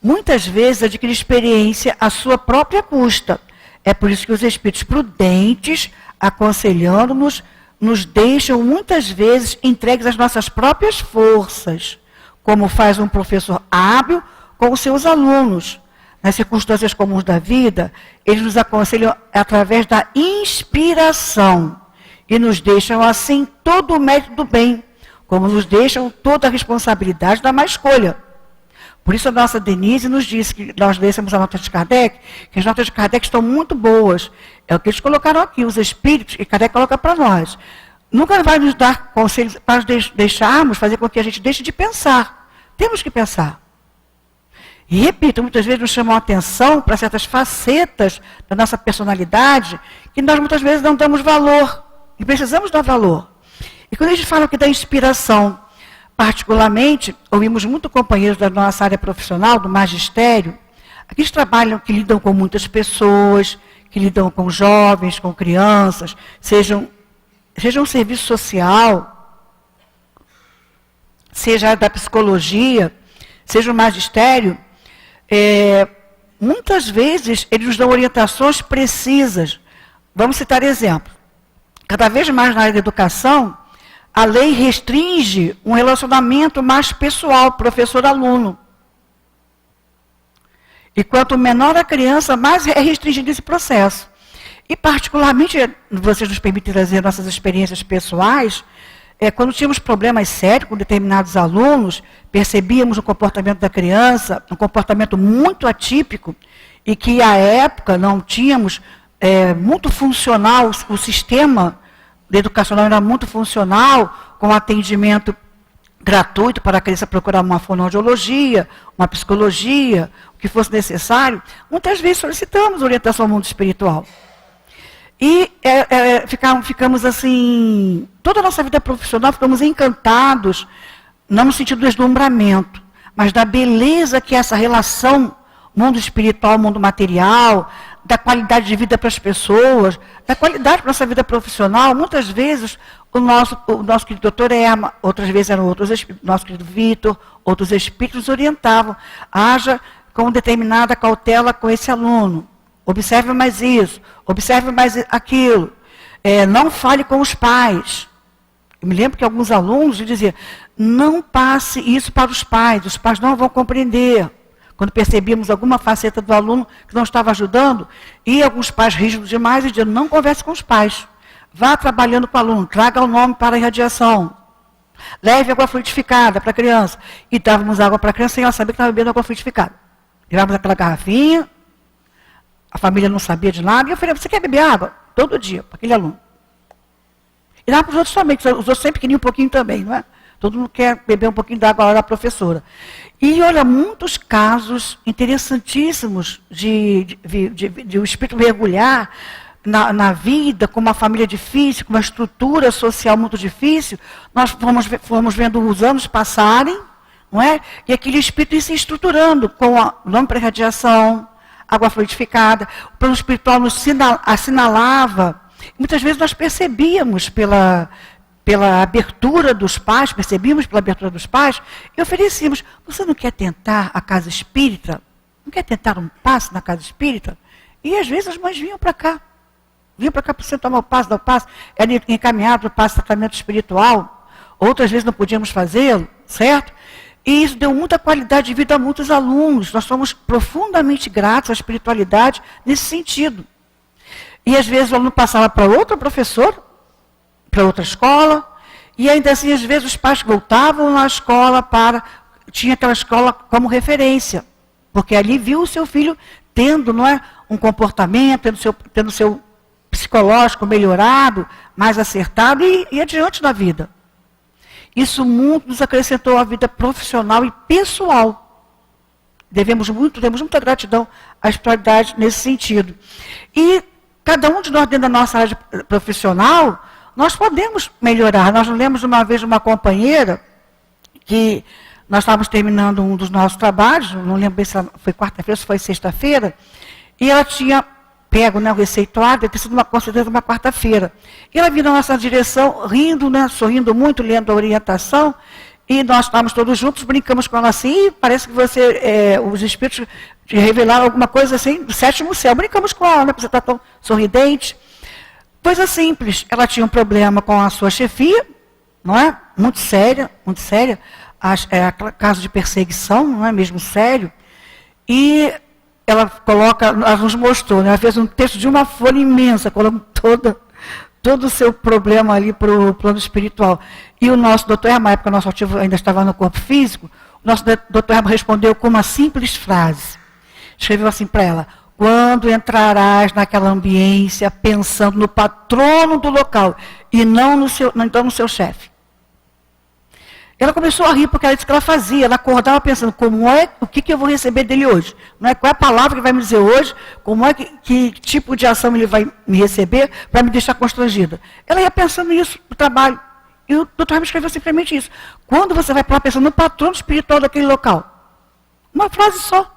muitas vezes, adquirir experiência à sua própria custa. É por isso que os espíritos prudentes, aconselhando-nos, nos deixam muitas vezes entregues às nossas próprias forças, como faz um professor hábil com os seus alunos. Nas circunstâncias comuns da vida, eles nos aconselham através da inspiração e nos deixam, assim, todo o mérito do bem, como nos deixam toda a responsabilidade da má escolha. Por isso a nossa Denise nos disse que nós lêssemos a nota de Kardec, que as notas de Kardec estão muito boas. É o que eles colocaram aqui, os espíritos, e Kardec coloca para nós. Nunca vai nos dar conselhos para deixarmos, fazer com que a gente deixe de pensar. Temos que pensar. E repito, muitas vezes nos chamam a atenção para certas facetas da nossa personalidade que nós muitas vezes não damos valor. E precisamos dar valor. E quando a gente fala aqui da inspiração, particularmente, ouvimos muito companheiros da nossa área profissional, do magistério, aqueles trabalham que lidam com muitas pessoas, que lidam com jovens, com crianças, seja um serviço social, seja da psicologia, seja o magistério, muitas vezes eles nos dão orientações precisas. Vamos citar exemplos. Cada vez mais na área da educação, a lei restringe um relacionamento mais pessoal, professor-aluno. E quanto menor a criança, mais é restringido esse processo. E particularmente, vocês nos permitem trazer nossas experiências pessoais, quando tínhamos problemas sérios com determinados alunos, percebíamos o comportamento da criança, um comportamento muito atípico, e que à época não tínhamos muito funcional, o sistema educacional era muito funcional, com atendimento gratuito para a criança procurar uma fonoaudiologia, uma psicologia, o que fosse necessário. Muitas vezes solicitamos orientação ao mundo espiritual. E ficamos assim, toda a nossa vida profissional, ficamos encantados, não no sentido do deslumbramento, mas da beleza que é essa relação mundo espiritual, mundo material, da qualidade de vida para as pessoas, da qualidade para a nossa vida profissional. Muitas vezes o nosso querido doutor Erma, outras vezes eram outros espíritos, nosso querido Vitor, outros espíritos nos orientavam. Haja com determinada cautela com esse aluno. Observe mais isso, observe mais aquilo. Não fale com os pais. Eu me lembro que alguns alunos diziam, não passe isso para os pais não vão compreender. Quando percebíamos alguma faceta do aluno que não estava ajudando, e alguns pais rígidos demais e diziam, não converse com os pais. Vá trabalhando com o aluno, traga o nome para a irradiação. Leve água fluidificada para a criança. E dávamos água para a criança sem ela saber que estava bebendo água fluidificada. Levávamos aquela garrafinha, a família não sabia de nada, e eu falei, você quer beber água? Todo dia, para aquele aluno. E dava para os outros também, os outros sempre queriam um pouquinho também, não é? Todo mundo quer beber um pouquinho da água da professora. E olha, muitos casos interessantíssimos de o espírito mergulhar na vida, com uma família difícil, com uma estrutura social muito difícil. Nós fomos vendo os anos passarem, não é? E aquele espírito ir se estruturando com o nome para irradiação, água fluidificada. O plano espiritual nos assinalava. Muitas vezes nós percebíamos pela abertura dos pais, e oferecíamos, você não quer tentar a casa espírita? Não quer tentar um passe na casa espírita? E às vezes as mães vinham para cá para você tomar o passe, dar o passe, era encaminhado para o passe de tratamento espiritual, outras vezes não podíamos fazê-lo, certo? E isso deu muita qualidade de vida a muitos alunos, nós somos profundamente gratos à espiritualidade nesse sentido. E às vezes o aluno passava para outro professor, para outra escola, e ainda assim, às vezes, os pais voltavam na escola tinha aquela escola como referência, porque ali viu o seu filho tendo, não é, um comportamento, tendo seu psicológico melhorado, mais acertado e adiante na vida. Isso muito nos acrescentou a vida profissional e pessoal. Temos muita gratidão à espiritualidade nesse sentido. E cada um de nós, dentro da nossa área profissional, nós podemos melhorar. Nós lemos uma vez uma companheira que nós estávamos terminando um dos nossos trabalhos, não lembro bem se foi quarta-feira ou se foi sexta-feira, e ela tinha pego, né, o receituário, deve ter sido com certeza uma quarta-feira. E ela viu na nossa direção, rindo, né, sorrindo muito, lendo a orientação, e nós estávamos todos juntos, brincamos com ela assim, e parece que os espíritos te revelaram alguma coisa assim do sétimo céu. Brincamos com ela, né, porque você está tão sorridente. Coisa simples, ela tinha um problema com a sua chefia, não é? Muito séria, caso de perseguição, não é mesmo sério, E ela nos mostrou, né? Ela fez um texto de uma folha imensa, colocando todo o seu problema ali para o plano espiritual. E o nosso doutor Herman, na época o nosso ativo ainda estava no corpo físico, o nosso doutor Herman respondeu com uma simples frase. Escreveu assim para ela: quando entrarás naquela ambiência pensando no patrono do local e não no seu chefe. Ela começou a rir porque ela disse que ela fazia, ela acordava pensando, o que eu vou receber dele hoje? Não é, qual é a palavra que ele vai me dizer hoje, que tipo de ação ele vai me receber para me deixar constrangida. Ela ia pensando nisso no trabalho. E o doutor me escreveu simplesmente isso. Quando você vai para lá pensando no patrono espiritual daquele local? Uma frase só.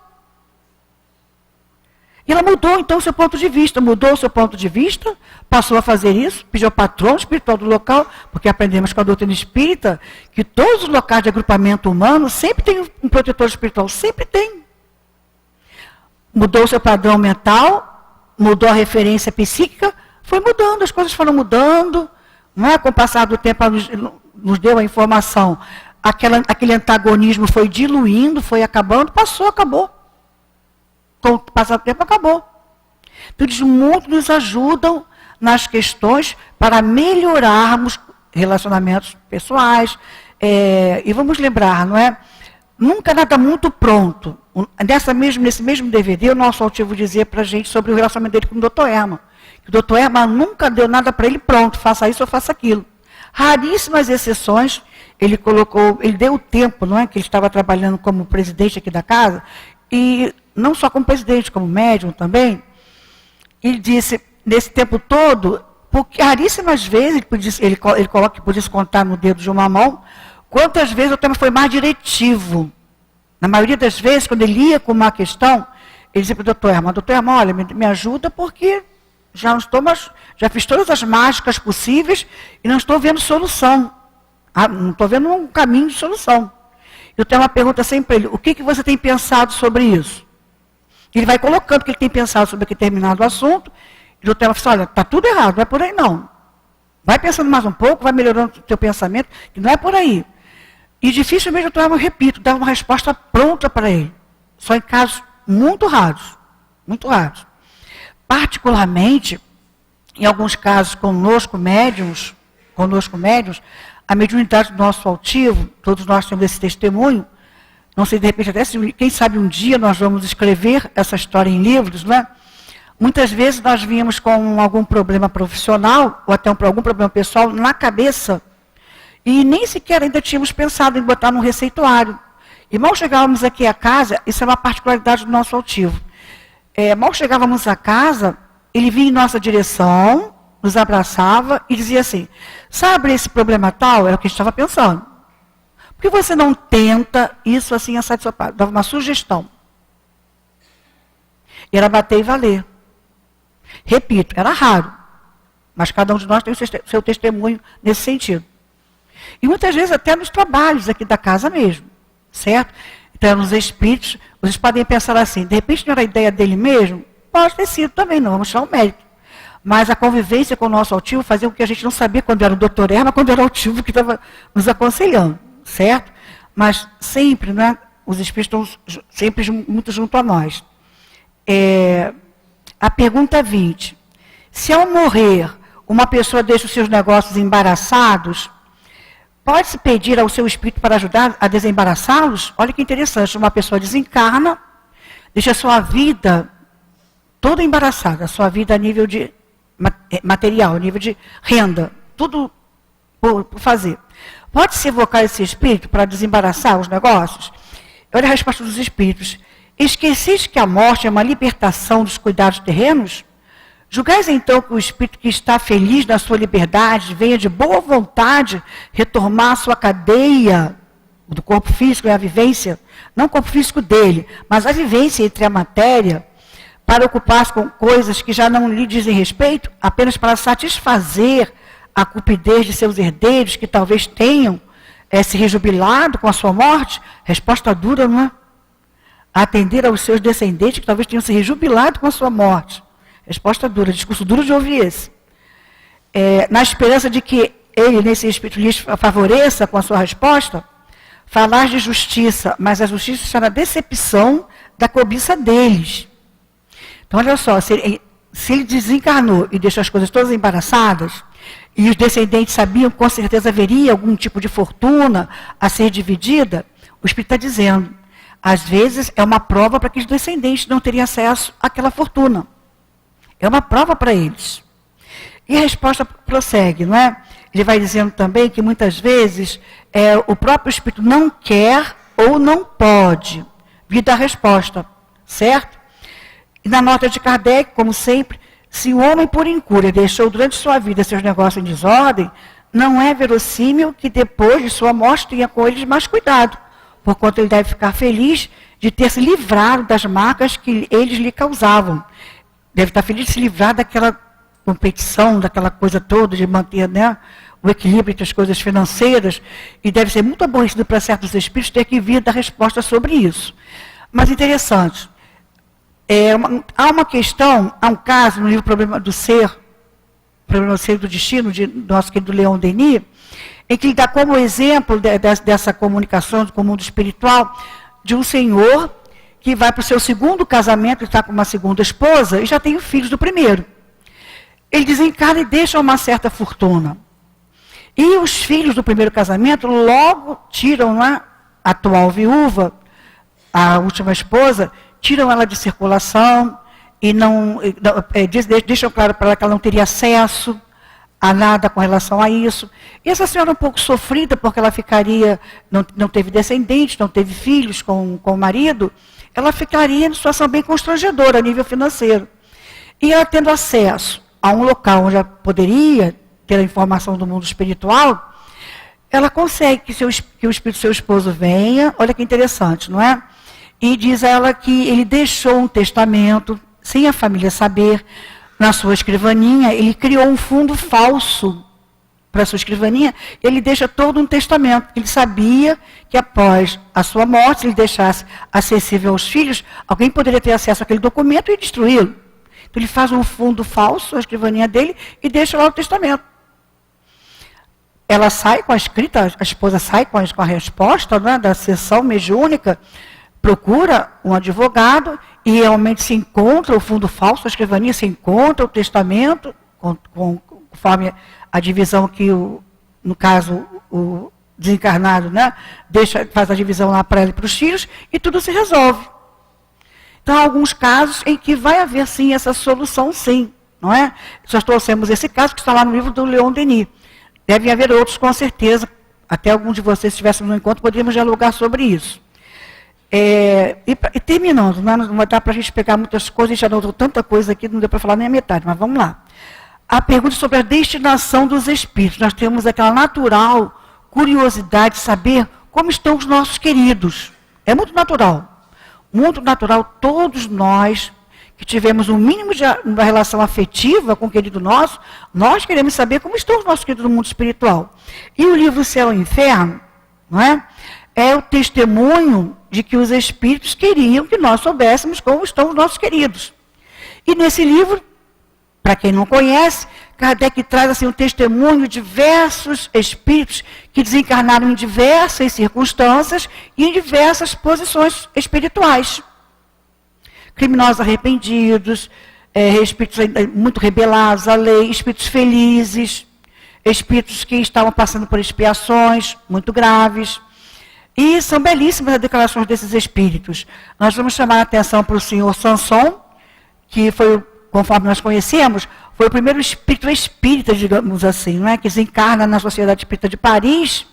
E ela mudou, então, o seu ponto de vista. Mudou o seu ponto de vista, passou a fazer isso, pediu ao patrono espiritual do local, porque aprendemos com a doutrina espírita que todos os locais de agrupamento humano sempre tem um protetor espiritual, sempre tem. Mudou o seu padrão mental, mudou a referência psíquica, foi mudando, as coisas foram mudando, não é? Com o passar do tempo, ela nos deu a informação, aquele antagonismo foi diluindo, foi acabando, acabou. Com o passar do tempo, acabou. Então, eles muito nos ajudam nas questões para melhorarmos relacionamentos pessoais. E vamos lembrar, não é? Nunca nada muito pronto. Nesse mesmo DVD, o nosso altivo dizia para a gente sobre o relacionamento dele com o Dr. Herman. Que o Dr. Herman nunca deu nada para ele pronto, faça isso ou faça aquilo. Raríssimas exceções, ele deu o tempo, não é? Que ele estava trabalhando como presidente aqui da casa, e não só como presidente, como médium também. Ele disse, nesse tempo todo, porque raríssimas vezes, ele coloca que podia se contar no dedo de uma mão, quantas vezes o tema foi mais diretivo. Na maioria das vezes, quando ele ia com uma questão, ele dizia para o doutor Herman, olha, me ajuda porque já fiz todas as mágicas possíveis e não estou vendo solução. Não estou vendo um caminho de solução. Eu tenho uma pergunta sempre para ele, o que você tem pensado sobre isso? Ele vai colocando o que ele tem pensado sobre determinado assunto, e o doutor Herman fala, olha, está tudo errado, não é por aí não. Vai pensando mais um pouco, vai melhorando o teu pensamento, que não é por aí. E dificilmente o doutor Herman, repito, dá uma resposta pronta para ele. Só em casos muito raros. Muito raros. Particularmente, em alguns casos conosco médiuns, a mediunidade do nosso altivo, todos nós temos esse testemunho, não sei, de repente, até quem sabe um dia nós vamos escrever essa história em livros, não é? Muitas vezes nós vínhamos com algum problema profissional, ou até algum problema pessoal na cabeça, e nem sequer ainda tínhamos pensado em botar num receituário. E mal chegávamos aqui à casa, isso é uma particularidade do nosso altivo. Mal chegávamos à casa, ele vinha em nossa direção, nos abraçava e dizia assim, sabe esse problema tal? Era o que a gente estava pensando. Por que você não tenta isso assim, assado, ensopado? Dava uma sugestão. E era bater e valer. Repito, era raro. Mas cada um de nós tem o seu testemunho nesse sentido. E muitas vezes até nos trabalhos aqui da casa mesmo. Certo? Então, nos espíritos, vocês podem pensar assim, de repente não era a ideia dele mesmo? Pode ter sido também, não vamos chamar o mérito. Mas a convivência com o nosso altivo fazia com que a gente não sabia quando era o doutor Herman, quando era o altivo que estava nos aconselhando. Certo? Mas sempre, né, os espíritos estão sempre muito junto a nós. A pergunta 20. Se ao morrer, uma pessoa deixa os seus negócios embaraçados, pode-se pedir ao seu espírito para ajudar a desembaraçá-los? Olha que interessante, uma pessoa desencarna, deixa a sua vida toda embaraçada, a sua vida a nível de material, a nível de renda, tudo por fazer. Pode-se evocar esse espírito para desembaraçar os negócios? Olha a resposta dos espíritos. Esqueceste que a morte é uma libertação dos cuidados terrenos? Julgais então que o espírito que está feliz na sua liberdade venha de boa vontade retomar a sua cadeia do corpo físico e a vivência, não o corpo físico dele, mas a vivência entre a matéria, para ocupar-se com coisas que já não lhe dizem respeito, apenas para satisfazer a cupidez de seus herdeiros, que talvez tenham se rejubilado com a sua morte? Resposta dura, não é? Atender aos seus descendentes, que talvez tenham se rejubilado com a sua morte. Resposta dura, discurso duro de ouvir esse. Na esperança de que ele, nesse espírito, lhes favoreça com a sua resposta, falar de justiça, mas a justiça está na decepção da cobiça deles. Então, olha só, se ele desencarnou e deixou as coisas todas embaraçadas, e os descendentes sabiam que com certeza haveria algum tipo de fortuna a ser dividida, o Espírito está dizendo, às vezes é uma prova para que os descendentes não teriam acesso àquela fortuna. É uma prova para eles. E a resposta prossegue, não é? Ele vai dizendo também que muitas vezes o próprio Espírito não quer ou não pode vir dar resposta, certo? E na nota de Kardec, como sempre, se o homem por incúria deixou durante sua vida seus negócios em desordem, não é verossímil que depois de sua morte tenha com eles mais cuidado, porquanto ele deve ficar feliz de ter se livrado das marcas que eles lhe causavam. Deve estar feliz de se livrar daquela competição, daquela coisa toda, de manter, né, o equilíbrio entre as coisas financeiras, e deve ser muito aborrecido para certos espíritos ter que vir dar resposta sobre isso. Mas interessante, há uma questão, há um caso no livro Problema do Ser do Destino, do nosso querido Leon Denis, em que ele dá como exemplo dessa comunicação com o mundo espiritual, de um senhor que vai para o seu segundo casamento, ele está com uma segunda esposa, e já tem filhos do primeiro. Ele desencarna e deixa uma certa fortuna. E os filhos do primeiro casamento logo tiram a atual viúva, a última esposa, tiram ela de circulação e deixam claro para ela que ela não teria acesso a nada com relação a isso. E essa senhora um pouco sofrida, porque ela ficaria, não teve descendentes, não teve filhos com o marido, ela ficaria em situação bem constrangedora a nível financeiro. E ela tendo acesso a um local onde ela poderia ter a informação do mundo espiritual, ela consegue que o espírito do seu esposo venha, olha que interessante, não é? E diz a ela que ele deixou um testamento, sem a família saber, na sua escrivaninha, ele criou um fundo falso para a sua escrivaninha, ele deixa todo um testamento. Ele sabia que após a sua morte, se ele deixasse acessível aos filhos, alguém poderia ter acesso àquele documento e destruí-lo. Então ele faz um fundo falso, a escrivaninha dele, e deixa lá o testamento. Ela sai com a escrita, a esposa sai com a resposta, né, da sessão mediúnica, procura um advogado e realmente se encontra o fundo falso, a escrivaninha, se encontra o testamento, conforme a divisão que, no caso, o desencarnado, né, faz a divisão lá para ele e para os filhos, e tudo se resolve. Então, há alguns casos em que vai haver, sim, essa solução, sim, não é? Nós trouxemos esse caso que está lá no livro do Leon Denis. Devem haver outros, com certeza. Até algum de vocês, se estivéssemos no encontro, poderíamos dialogar sobre isso. E terminando, não vai dar para a gente pegar muitas coisas, a gente já anotou tanta coisa aqui, não deu para falar nem a metade, mas vamos lá. A pergunta sobre a destinação dos espíritos. Nós temos aquela natural curiosidade de saber como estão os nossos queridos. É muito natural. Muito natural, todos nós que tivemos um mínimo de uma relação afetiva com o querido nosso, nós queremos saber como estão os nossos queridos no mundo espiritual. E o livro Céu e Inferno, não é? É o testemunho de que os espíritos queriam que nós soubéssemos como estão os nossos queridos. E nesse livro, para quem não conhece, Kardec traz assim, um testemunho de diversos espíritos que desencarnaram em diversas circunstâncias e em diversas posições espirituais. Criminosos arrependidos, espíritos muito rebelados à lei, espíritos felizes, espíritos que estavam passando por expiações muito graves. E são belíssimas as declarações desses espíritos. Nós vamos chamar a atenção para o senhor Sanson, que foi, conforme nós conhecemos, foi o primeiro espírito espírita, digamos assim, não é? Que desencarna na Sociedade Espírita de Paris,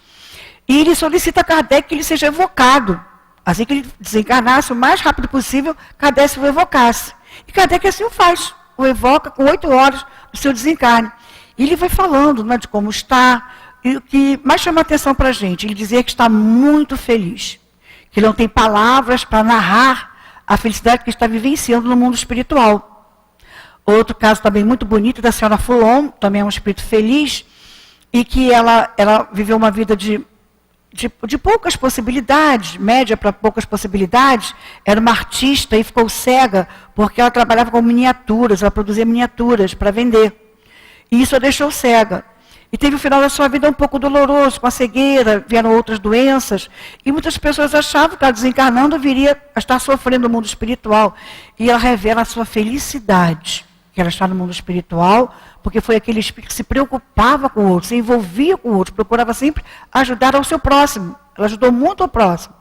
e ele solicita a Kardec que ele seja evocado. Assim que ele desencarnasse, o mais rápido possível, Kardec o evocasse. E Kardec assim o faz, o evoca com 8 horas do seu desencarne. E ele vai falando, né, de como está. E o que mais chama a atenção para a gente, ele dizia que está muito feliz. Que ele não tem palavras para narrar a felicidade que está vivenciando no mundo espiritual. Outro caso também muito bonito da senhora Foulon, também é um espírito feliz, e que ela viveu uma vida de poucas possibilidades, média para poucas possibilidades, era uma artista e ficou cega, porque ela trabalhava com miniaturas, ela produzia miniaturas para vender. E isso a deixou cega. E teve o final da sua vida um pouco doloroso, com a cegueira, vieram outras doenças. E muitas pessoas achavam que ela desencarnando viria a estar sofrendo no mundo espiritual. E ela revela a sua felicidade, que ela está no mundo espiritual, porque foi aquele espírito que se preocupava com o outro, se envolvia com o outro, procurava sempre ajudar ao seu próximo. Ela ajudou muito ao próximo.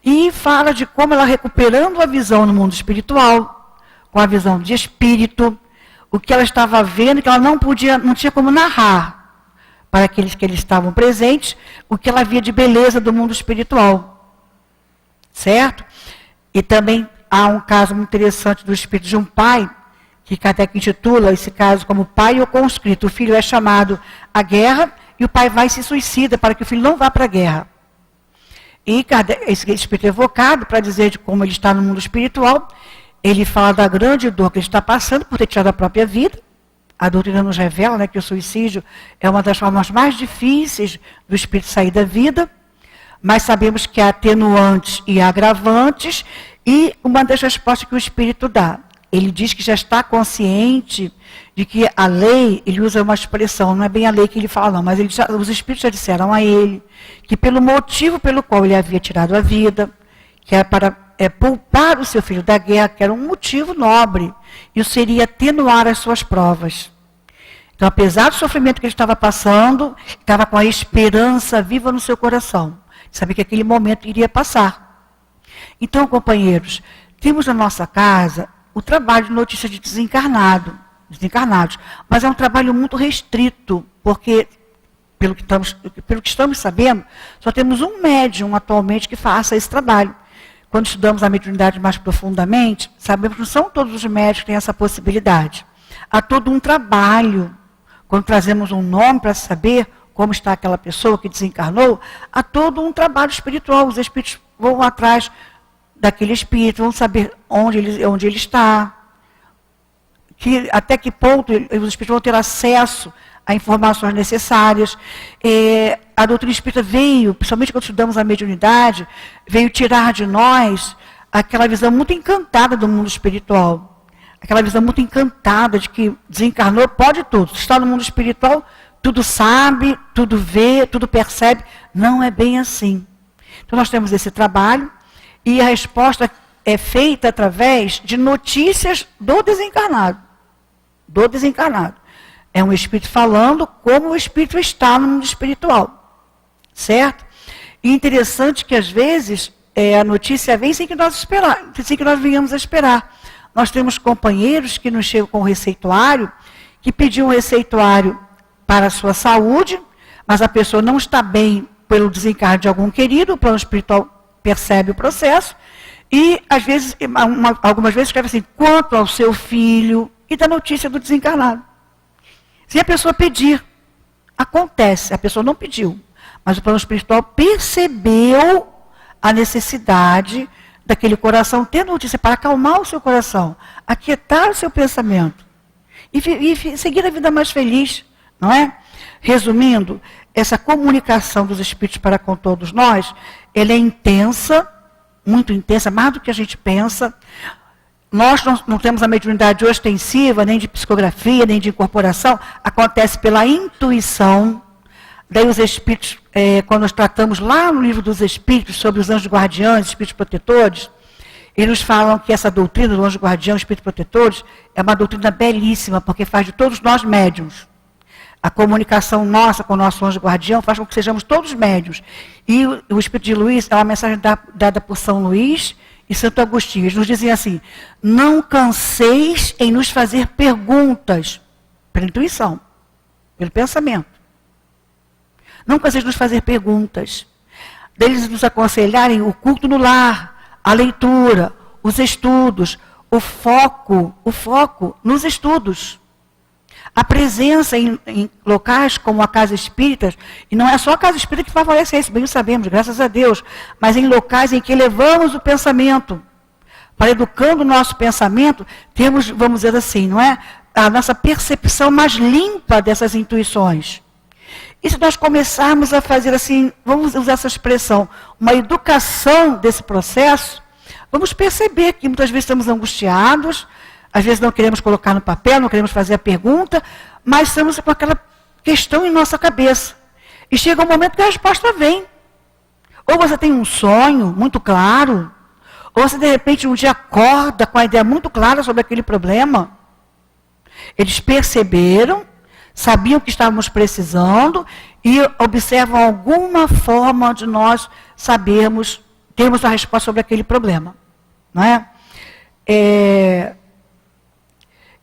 E fala de como ela recuperando a visão no mundo espiritual, com a visão de espírito, o que ela estava vendo, que ela não tinha como narrar para aqueles que eles estavam presentes, o que ela via de beleza do mundo espiritual. Certo? E também há um caso muito interessante do espírito de um pai, que Kardec intitula esse caso como pai ou conscrito. O filho é chamado à guerra e o pai vai e se suicida para que o filho não vá para a guerra. E Kardec, esse espírito é evocado para dizer de como ele está no mundo espiritual. Ele fala da grande dor que ele está passando por ter tirado a própria vida. A doutrina nos revela, né, que o suicídio é uma das formas mais difíceis do espírito sair da vida, mas sabemos que há atenuantes e agravantes, e uma das respostas que o espírito dá, ele diz que já está consciente de que a lei, ele usa uma expressão, não é bem a lei que ele fala não, mas os espíritos já disseram a ele, que pelo motivo pelo qual ele havia tirado a vida, que era para poupar o seu filho da guerra, que era um motivo nobre, e seria atenuar as suas provas. Então, apesar do sofrimento que ele estava passando, estava com a esperança viva no seu coração. Sabia que aquele momento iria passar. Então, companheiros, temos na nossa casa o trabalho de notícia de desencarnados, mas é um trabalho muito restrito, porque, pelo que estamos sabendo, só temos um médium atualmente que faça esse trabalho. Quando estudamos a mediunidade mais profundamente, sabemos que não são todos os médicos que têm essa possibilidade. Há todo um trabalho. Quando trazemos um nome para saber como está aquela pessoa que desencarnou, há todo um trabalho espiritual. Os espíritos vão atrás daquele espírito, vão saber onde ele está, até que ponto os espíritos vão ter acesso a informações necessárias. A doutrina espírita veio, principalmente quando estudamos a mediunidade, veio tirar de nós aquela visão muito encantada do mundo espiritual. Aquela visão muito encantada de que desencarnou, pode tudo. Está no mundo espiritual, tudo sabe, tudo vê, tudo percebe. Não é bem assim. Então nós temos esse trabalho e a resposta é feita através de notícias do desencarnado. Do desencarnado. É um espírito falando como o espírito está no mundo espiritual. Certo? E interessante que às vezes a notícia vem sem que nós venhamos a esperar. Nós temos companheiros que nos chegam com o receituário, que pediam um receituário para a sua saúde, mas a pessoa não está bem pelo desencarne de algum querido, o plano espiritual percebe o processo, e às vezes, algumas vezes escreve assim, quanto ao seu filho, e dá notícia do desencarnado. Se a pessoa pedir, acontece, a pessoa não pediu, mas o plano espiritual percebeu a necessidade daquele coração ter notícia para acalmar o seu coração, aquietar o seu pensamento e seguir a vida mais feliz, não é? Resumindo, essa comunicação dos espíritos para com todos nós, ela é intensa, muito intensa, mais do que a gente pensa. Nós não temos a mediunidade ostensiva, nem de psicografia, nem de incorporação, acontece pela intuição. Daí os espíritos, quando nós tratamos lá no livro dos espíritos, sobre os anjos guardiães, espíritos protetores, eles falam que essa doutrina do anjo guardião, espíritos protetores, é uma doutrina belíssima, porque faz de todos nós médiuns. A comunicação nossa com o nosso anjo guardião faz com que sejamos todos médiuns. E o Espírito de Luís é uma mensagem dada por São Luís e Santo Agostinho. Eles nos dizem assim, não canseis em nos fazer perguntas, pela intuição, pelo pensamento. Não canseis de nos fazer perguntas. Deles nos aconselharem o culto no lar, a leitura, os estudos, o foco nos estudos. A presença em locais como a Casa Espírita, e não é só a Casa Espírita que favorece isso, bem sabemos, graças a Deus, mas em locais em que elevamos o pensamento. Para educando o nosso pensamento, temos, vamos dizer assim, não é? A nossa percepção mais limpa dessas intuições. E se nós começarmos a fazer assim, vamos usar essa expressão, uma educação desse processo, vamos perceber que muitas vezes estamos angustiados, às vezes não queremos colocar no papel, não queremos fazer a pergunta, mas estamos com questão em nossa cabeça. E chega um momento que a resposta vem. Ou você tem um sonho muito claro, ou você de repente um dia acorda com a ideia muito clara sobre aquele problema. Eles perceberam, sabiam que estávamos precisando e observam alguma forma de nós sabermos, termos a resposta sobre aquele problema. Não é?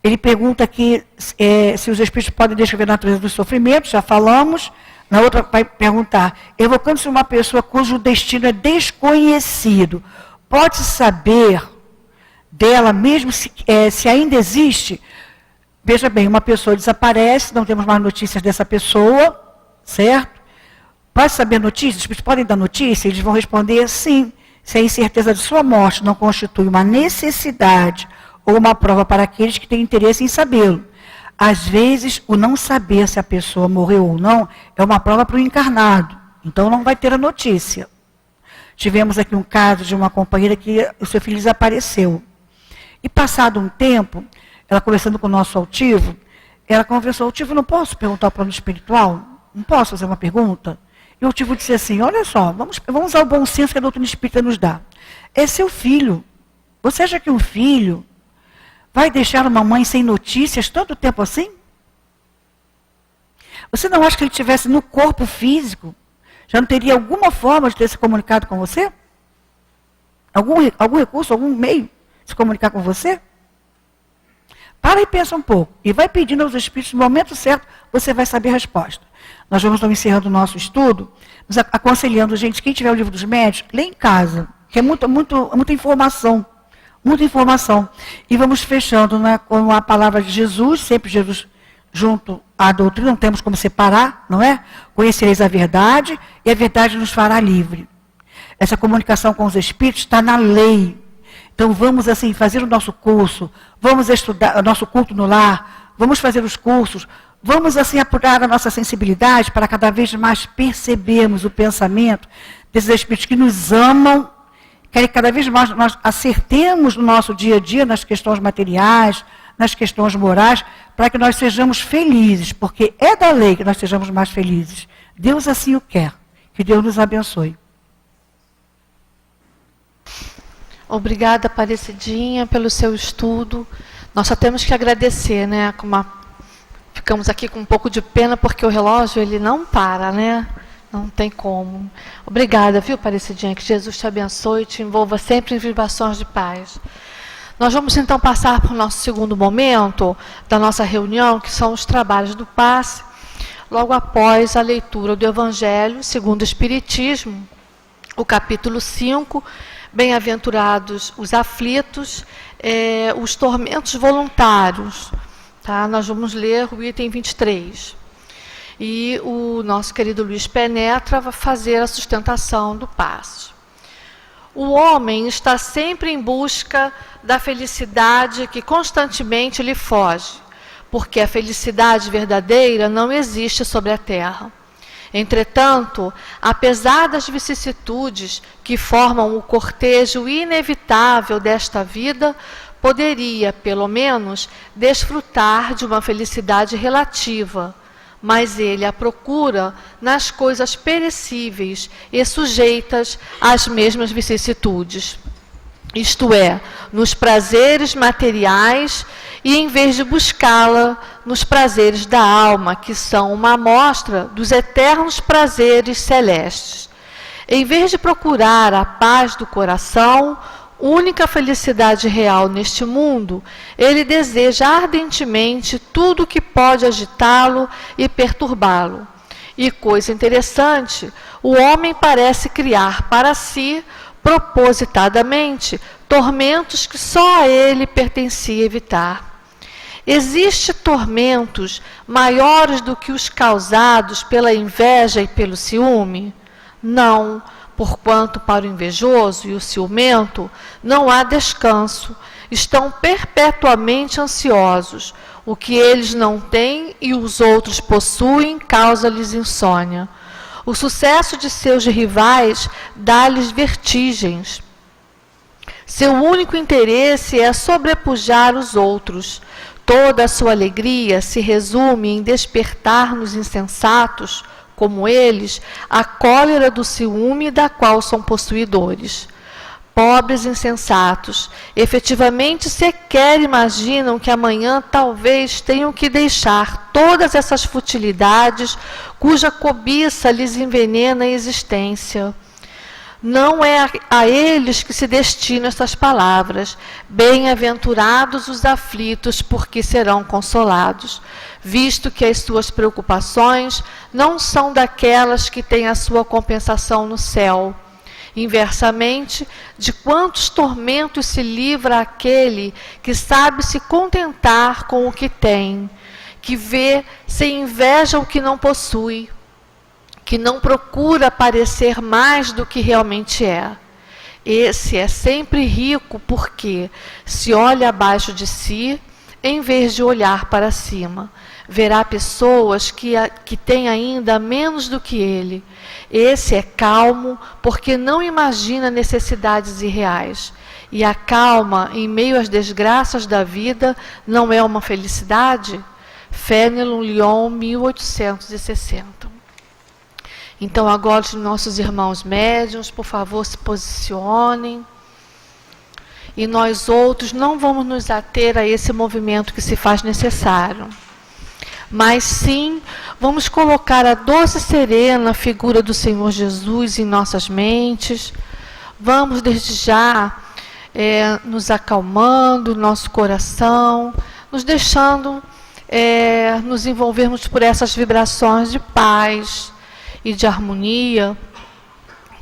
Ele pergunta aqui se os espíritos podem descrever a natureza dos sofrimentos, já falamos. Na outra vai perguntar, evocando-se uma pessoa cujo destino é desconhecido, pode saber dela mesmo se ainda existe? Veja bem, uma pessoa desaparece, não temos mais notícias dessa pessoa, certo? Pode saber notícias? Os espíritos podem dar notícia? Eles vão responder sim. Se a incerteza de sua morte não constitui uma necessidade ou uma prova para aqueles que têm interesse em sabê-lo. Às vezes, o não saber se a pessoa morreu ou não é uma prova para o encarnado. Então, não vai ter a notícia. Tivemos aqui um caso de uma companheira que o seu filho desapareceu. E passado um tempo, ela conversando com o nosso altivo, ela conversou, altivo, não posso perguntar ao plano espiritual? Não posso fazer uma pergunta? E o altivo disse assim, olha só, vamos usar o bom senso que a doutrina espírita nos dá. É seu filho. Você acha que um filho vai deixar uma mãe sem notícias tanto tempo assim? Você não acha que ele estivesse no corpo físico? Já não teria alguma forma de ter se comunicado com você? Algum recurso, algum meio de se comunicar com você? Para e pensa um pouco. E vai pedindo aos espíritos, no momento certo, você vai saber a resposta. Nós vamos estar encerrando o nosso estudo, nos aconselhando, gente, quem tiver o livro dos médios, lê em casa, que é muita informação. Muita informação. E vamos fechando, né, com a palavra de Jesus, sempre Jesus junto à doutrina, não temos como separar, não é? Conhecereis a verdade e a verdade nos fará livre. Essa comunicação com os espíritos está na lei. Então vamos assim fazer o nosso curso, vamos estudar o nosso culto no lar, vamos fazer os cursos, vamos assim apurar a nossa sensibilidade para cada vez mais percebermos o pensamento desses espíritos que nos amam. Querem que cada vez mais nós acertemos no nosso dia a dia, nas questões materiais, nas questões morais, para que nós sejamos felizes, porque é da lei que nós sejamos mais felizes. Deus assim o quer. Que Deus nos abençoe. Obrigada, Aparecidinha, pelo seu estudo. Nós só temos que agradecer, né? Ficamos aqui com um pouco de pena, porque o relógio ele não para, né? Não tem como. Obrigada, viu, Aparecidinha? Que Jesus te abençoe e te envolva sempre em vibrações de paz. Nós vamos então passar para o nosso segundo momento da nossa reunião, que são os trabalhos do passe, logo após a leitura do Evangelho segundo o Espiritismo, o capítulo 5, Bem-aventurados os aflitos, os tormentos voluntários. Tá? Nós vamos ler o item 23. E o nosso querido Luiz Penetra vai fazer a sustentação do passe. O homem está sempre em busca da felicidade que constantemente lhe foge, porque a felicidade verdadeira não existe sobre a terra. Entretanto, apesar das vicissitudes que formam o cortejo inevitável desta vida, poderia, pelo menos, desfrutar de uma felicidade relativa, mas ele a procura nas coisas perecíveis e sujeitas às mesmas vicissitudes. Isto é, nos prazeres materiais, e em vez de buscá-la nos prazeres da alma, que são uma amostra dos eternos prazeres celestes. Em vez de procurar a paz do coração, única felicidade real neste mundo, ele deseja ardentemente tudo que pode agitá-lo e perturbá-lo. E, coisa interessante, o homem parece criar para si, propositadamente, tormentos que só a ele pertencia evitar. Existem tormentos maiores do que os causados pela inveja e pelo ciúme? Não, porquanto para o invejoso e o ciumento não há descanso, estão perpetuamente ansiosos. O que eles não têm e os outros possuem causa-lhes insônia. O sucesso de seus rivais dá-lhes vertigens. Seu único interesse é sobrepujar os outros. toda a sua alegria se resume em despertar nos insensatos, como eles, a cólera do ciúme da qual são possuidores. Pobres insensatos, efetivamente sequer imaginam que amanhã talvez tenham que deixar todas essas futilidades cuja cobiça lhes envenena a existência. Não é a eles que se destinam estas palavras. Bem-aventurados os aflitos, porque serão consolados, visto que as suas preocupações não são daquelas que têm a sua compensação no céu. Inversamente, de quantos tormentos se livra aquele que sabe se contentar com o que tem, que vê sem inveja o que não possui, que não procura parecer mais do que realmente é. Esse é sempre rico porque se olha abaixo de si, em vez de olhar para cima. Verá pessoas que têm ainda menos do que ele. Esse é calmo porque não imagina necessidades irreais. E a calma em meio às desgraças da vida não é uma felicidade? Fénelon, Lyon, 1860. Então, agora, os nossos irmãos médiuns, por favor, se posicionem. E nós outros não vamos nos ater a esse movimento que se faz necessário. Mas sim, vamos colocar a doce e serena figura do Senhor Jesus em nossas mentes. Vamos, desde já, nos acalmando, nosso coração, nos deixando nos envolvermos por essas vibrações de paz e de harmonia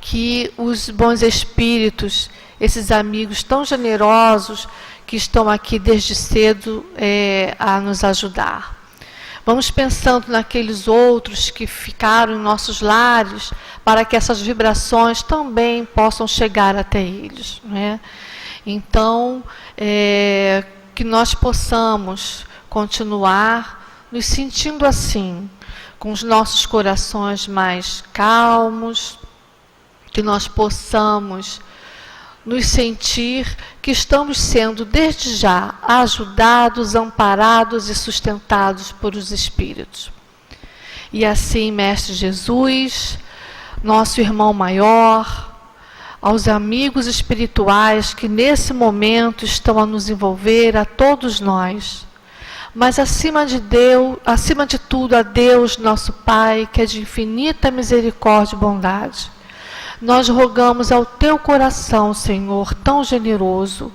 que os bons espíritos, esses amigos tão generosos que estão aqui desde cedo a nos ajudar. Vamos pensando naqueles outros que ficaram em nossos lares para que essas vibrações também possam chegar até eles, né? Então, que nós possamos continuar nos sentindo assim, com os nossos corações mais calmos, que nós possamos nos sentir que estamos sendo, desde já, ajudados, amparados e sustentados por os Espíritos. E assim, Mestre Jesus, nosso irmão maior, aos amigos espirituais que nesse momento estão a nos envolver, a todos nós, mas acima de tudo, a Deus, nosso Pai, que é de infinita misericórdia e bondade. Nós rogamos ao teu coração, Senhor, tão generoso,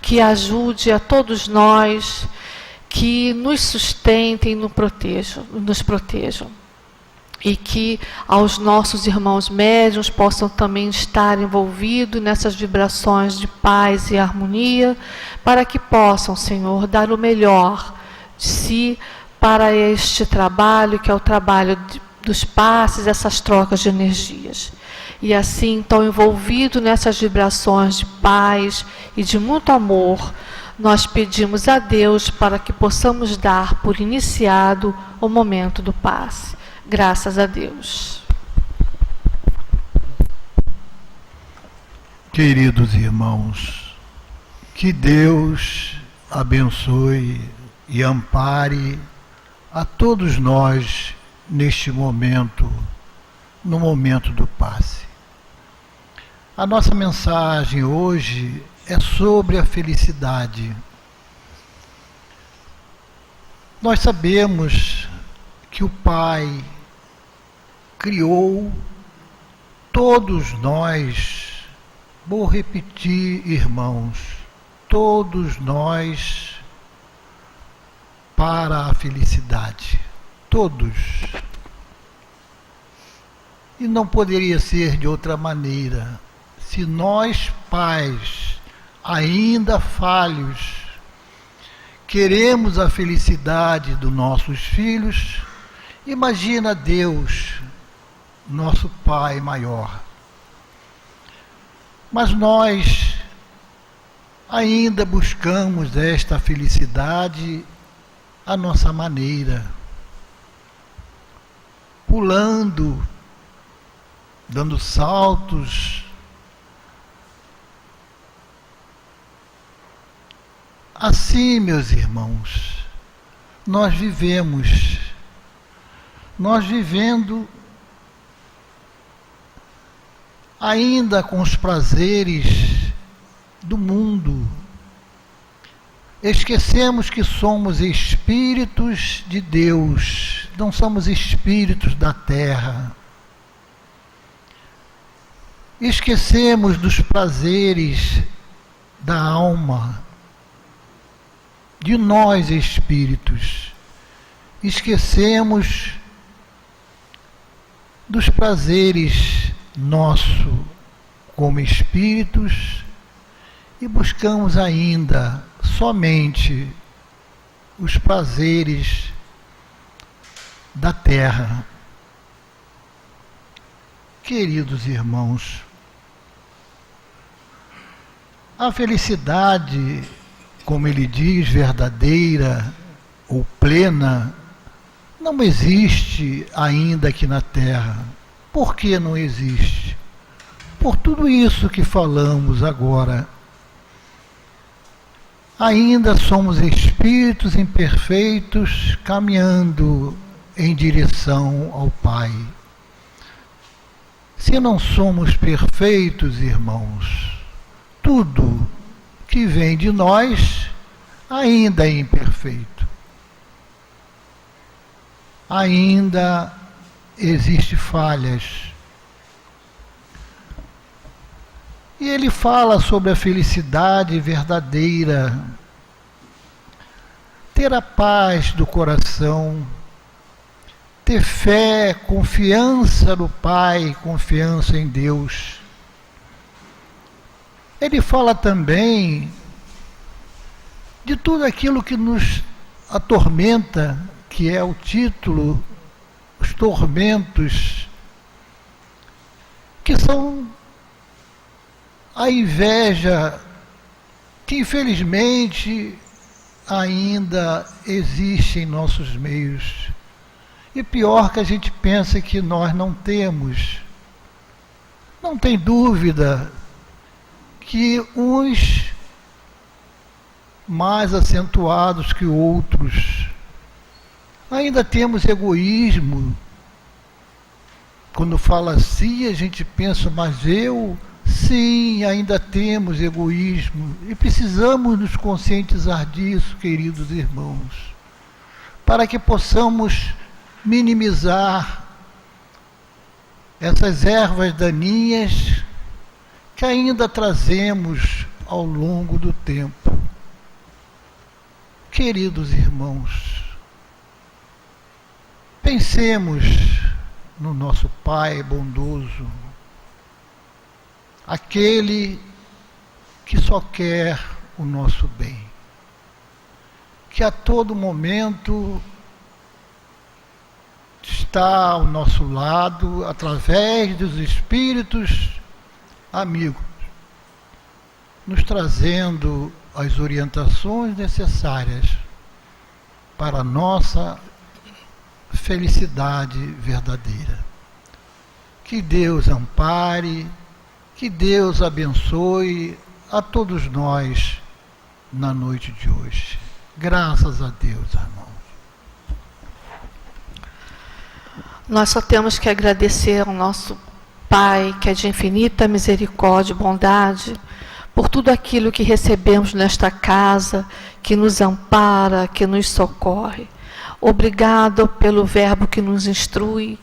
que ajude a todos nós, que nos sustentem e nos protejam. E que aos nossos irmãos médiuns possam também estar envolvidos nessas vibrações de paz e harmonia, para que possam, Senhor, dar o melhor de si para este trabalho, que é o trabalho dos passes, essas trocas de energias. E assim, tão envolvido nessas vibrações de paz e de muito amor, nós pedimos a Deus para que possamos dar por iniciado o momento do passe. Graças a Deus. Queridos irmãos, que Deus abençoe e ampare a todos nós neste momento, no momento do passe. A nossa mensagem hoje é sobre a felicidade. Nós sabemos que o Pai criou todos nós, vou repetir, irmãos, todos nós para a felicidade. Todos. E não poderia ser de outra maneira. Se nós, pais, ainda falhos, queremos a felicidade dos nossos filhos, imagina Deus, nosso Pai maior. Mas nós ainda buscamos esta felicidade à nossa maneira, pulando, dando saltos, assim, meus irmãos, nós vivemos. Nós vivendo ainda com os prazeres do mundo. Esquecemos que somos espíritos de Deus, não somos espíritos da terra. Esquecemos dos prazeres da alma, de nós espíritos. Esquecemos dos prazeres nossos como espíritos e buscamos ainda somente os prazeres da terra. Queridos irmãos, a felicidade, como ele diz, verdadeira ou plena, não existe ainda aqui na Terra. Por que não existe? Por tudo isso que falamos agora. Ainda somos espíritos imperfeitos caminhando em direção ao Pai. Se não somos perfeitos, irmãos, tudo que vem de nós ainda é imperfeito. Ainda existem falhas. E ele fala sobre a felicidade verdadeira, ter a paz do coração, ter fé, confiança no Pai, confiança em Deus. Ele fala também de tudo aquilo que nos atormenta, que é o título, os tormentos, que são a inveja, que infelizmente ainda existe em nossos meios. E pior que a gente pensa que nós não temos. Não tem dúvida que uns mais acentuados que outros. Ainda temos egoísmo. Quando fala assim, a gente pensa, mas eu... Sim, ainda temos egoísmo. E precisamos nos conscientizar disso, queridos irmãos, para que possamos minimizar essas ervas daninhas que ainda trazemos ao longo do tempo. Queridos irmãos, pensemos no nosso Pai bondoso, aquele que só quer o nosso bem, que a todo momento está ao nosso lado, através dos espíritos amigos, nos trazendo as orientações necessárias para a nossa felicidade verdadeira. Que Deus ampare, que Deus abençoe a todos nós na noite de hoje. Graças a Deus, irmãos. Nós só temos que agradecer ao nosso Pai, que é de infinita misericórdia e bondade, por tudo aquilo que recebemos nesta casa, que nos ampara, que nos socorre. Obrigado pelo verbo que nos instrui,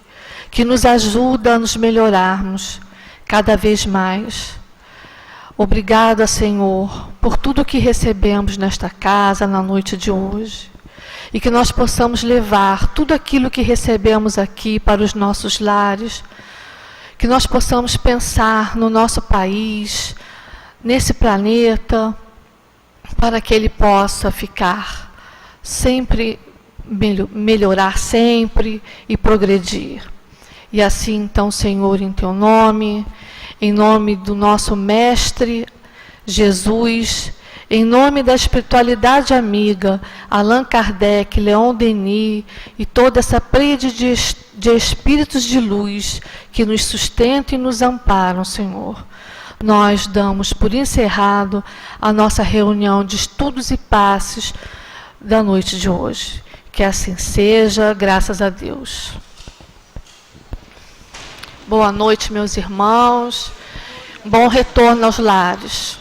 que nos ajuda a nos melhorarmos cada vez mais. Obrigada, Senhor, por tudo que recebemos nesta casa, na noite de hoje. E que nós possamos levar tudo aquilo que recebemos aqui para os nossos lares. Que nós possamos pensar no nosso país, nesse planeta, para que ele possa ficar sempre, melhorar sempre e progredir. E assim, então, Senhor, em Teu nome, em nome do nosso Mestre Jesus, em nome da espiritualidade amiga, Allan Kardec, Leon Denis e toda essa pleiade de espíritos de luz que nos sustentam e nos amparam, Senhor, nós damos por encerrado a nossa reunião de estudos e passes da noite de hoje. Que assim seja, graças a Deus. Boa noite, meus irmãos. Bom retorno aos lares.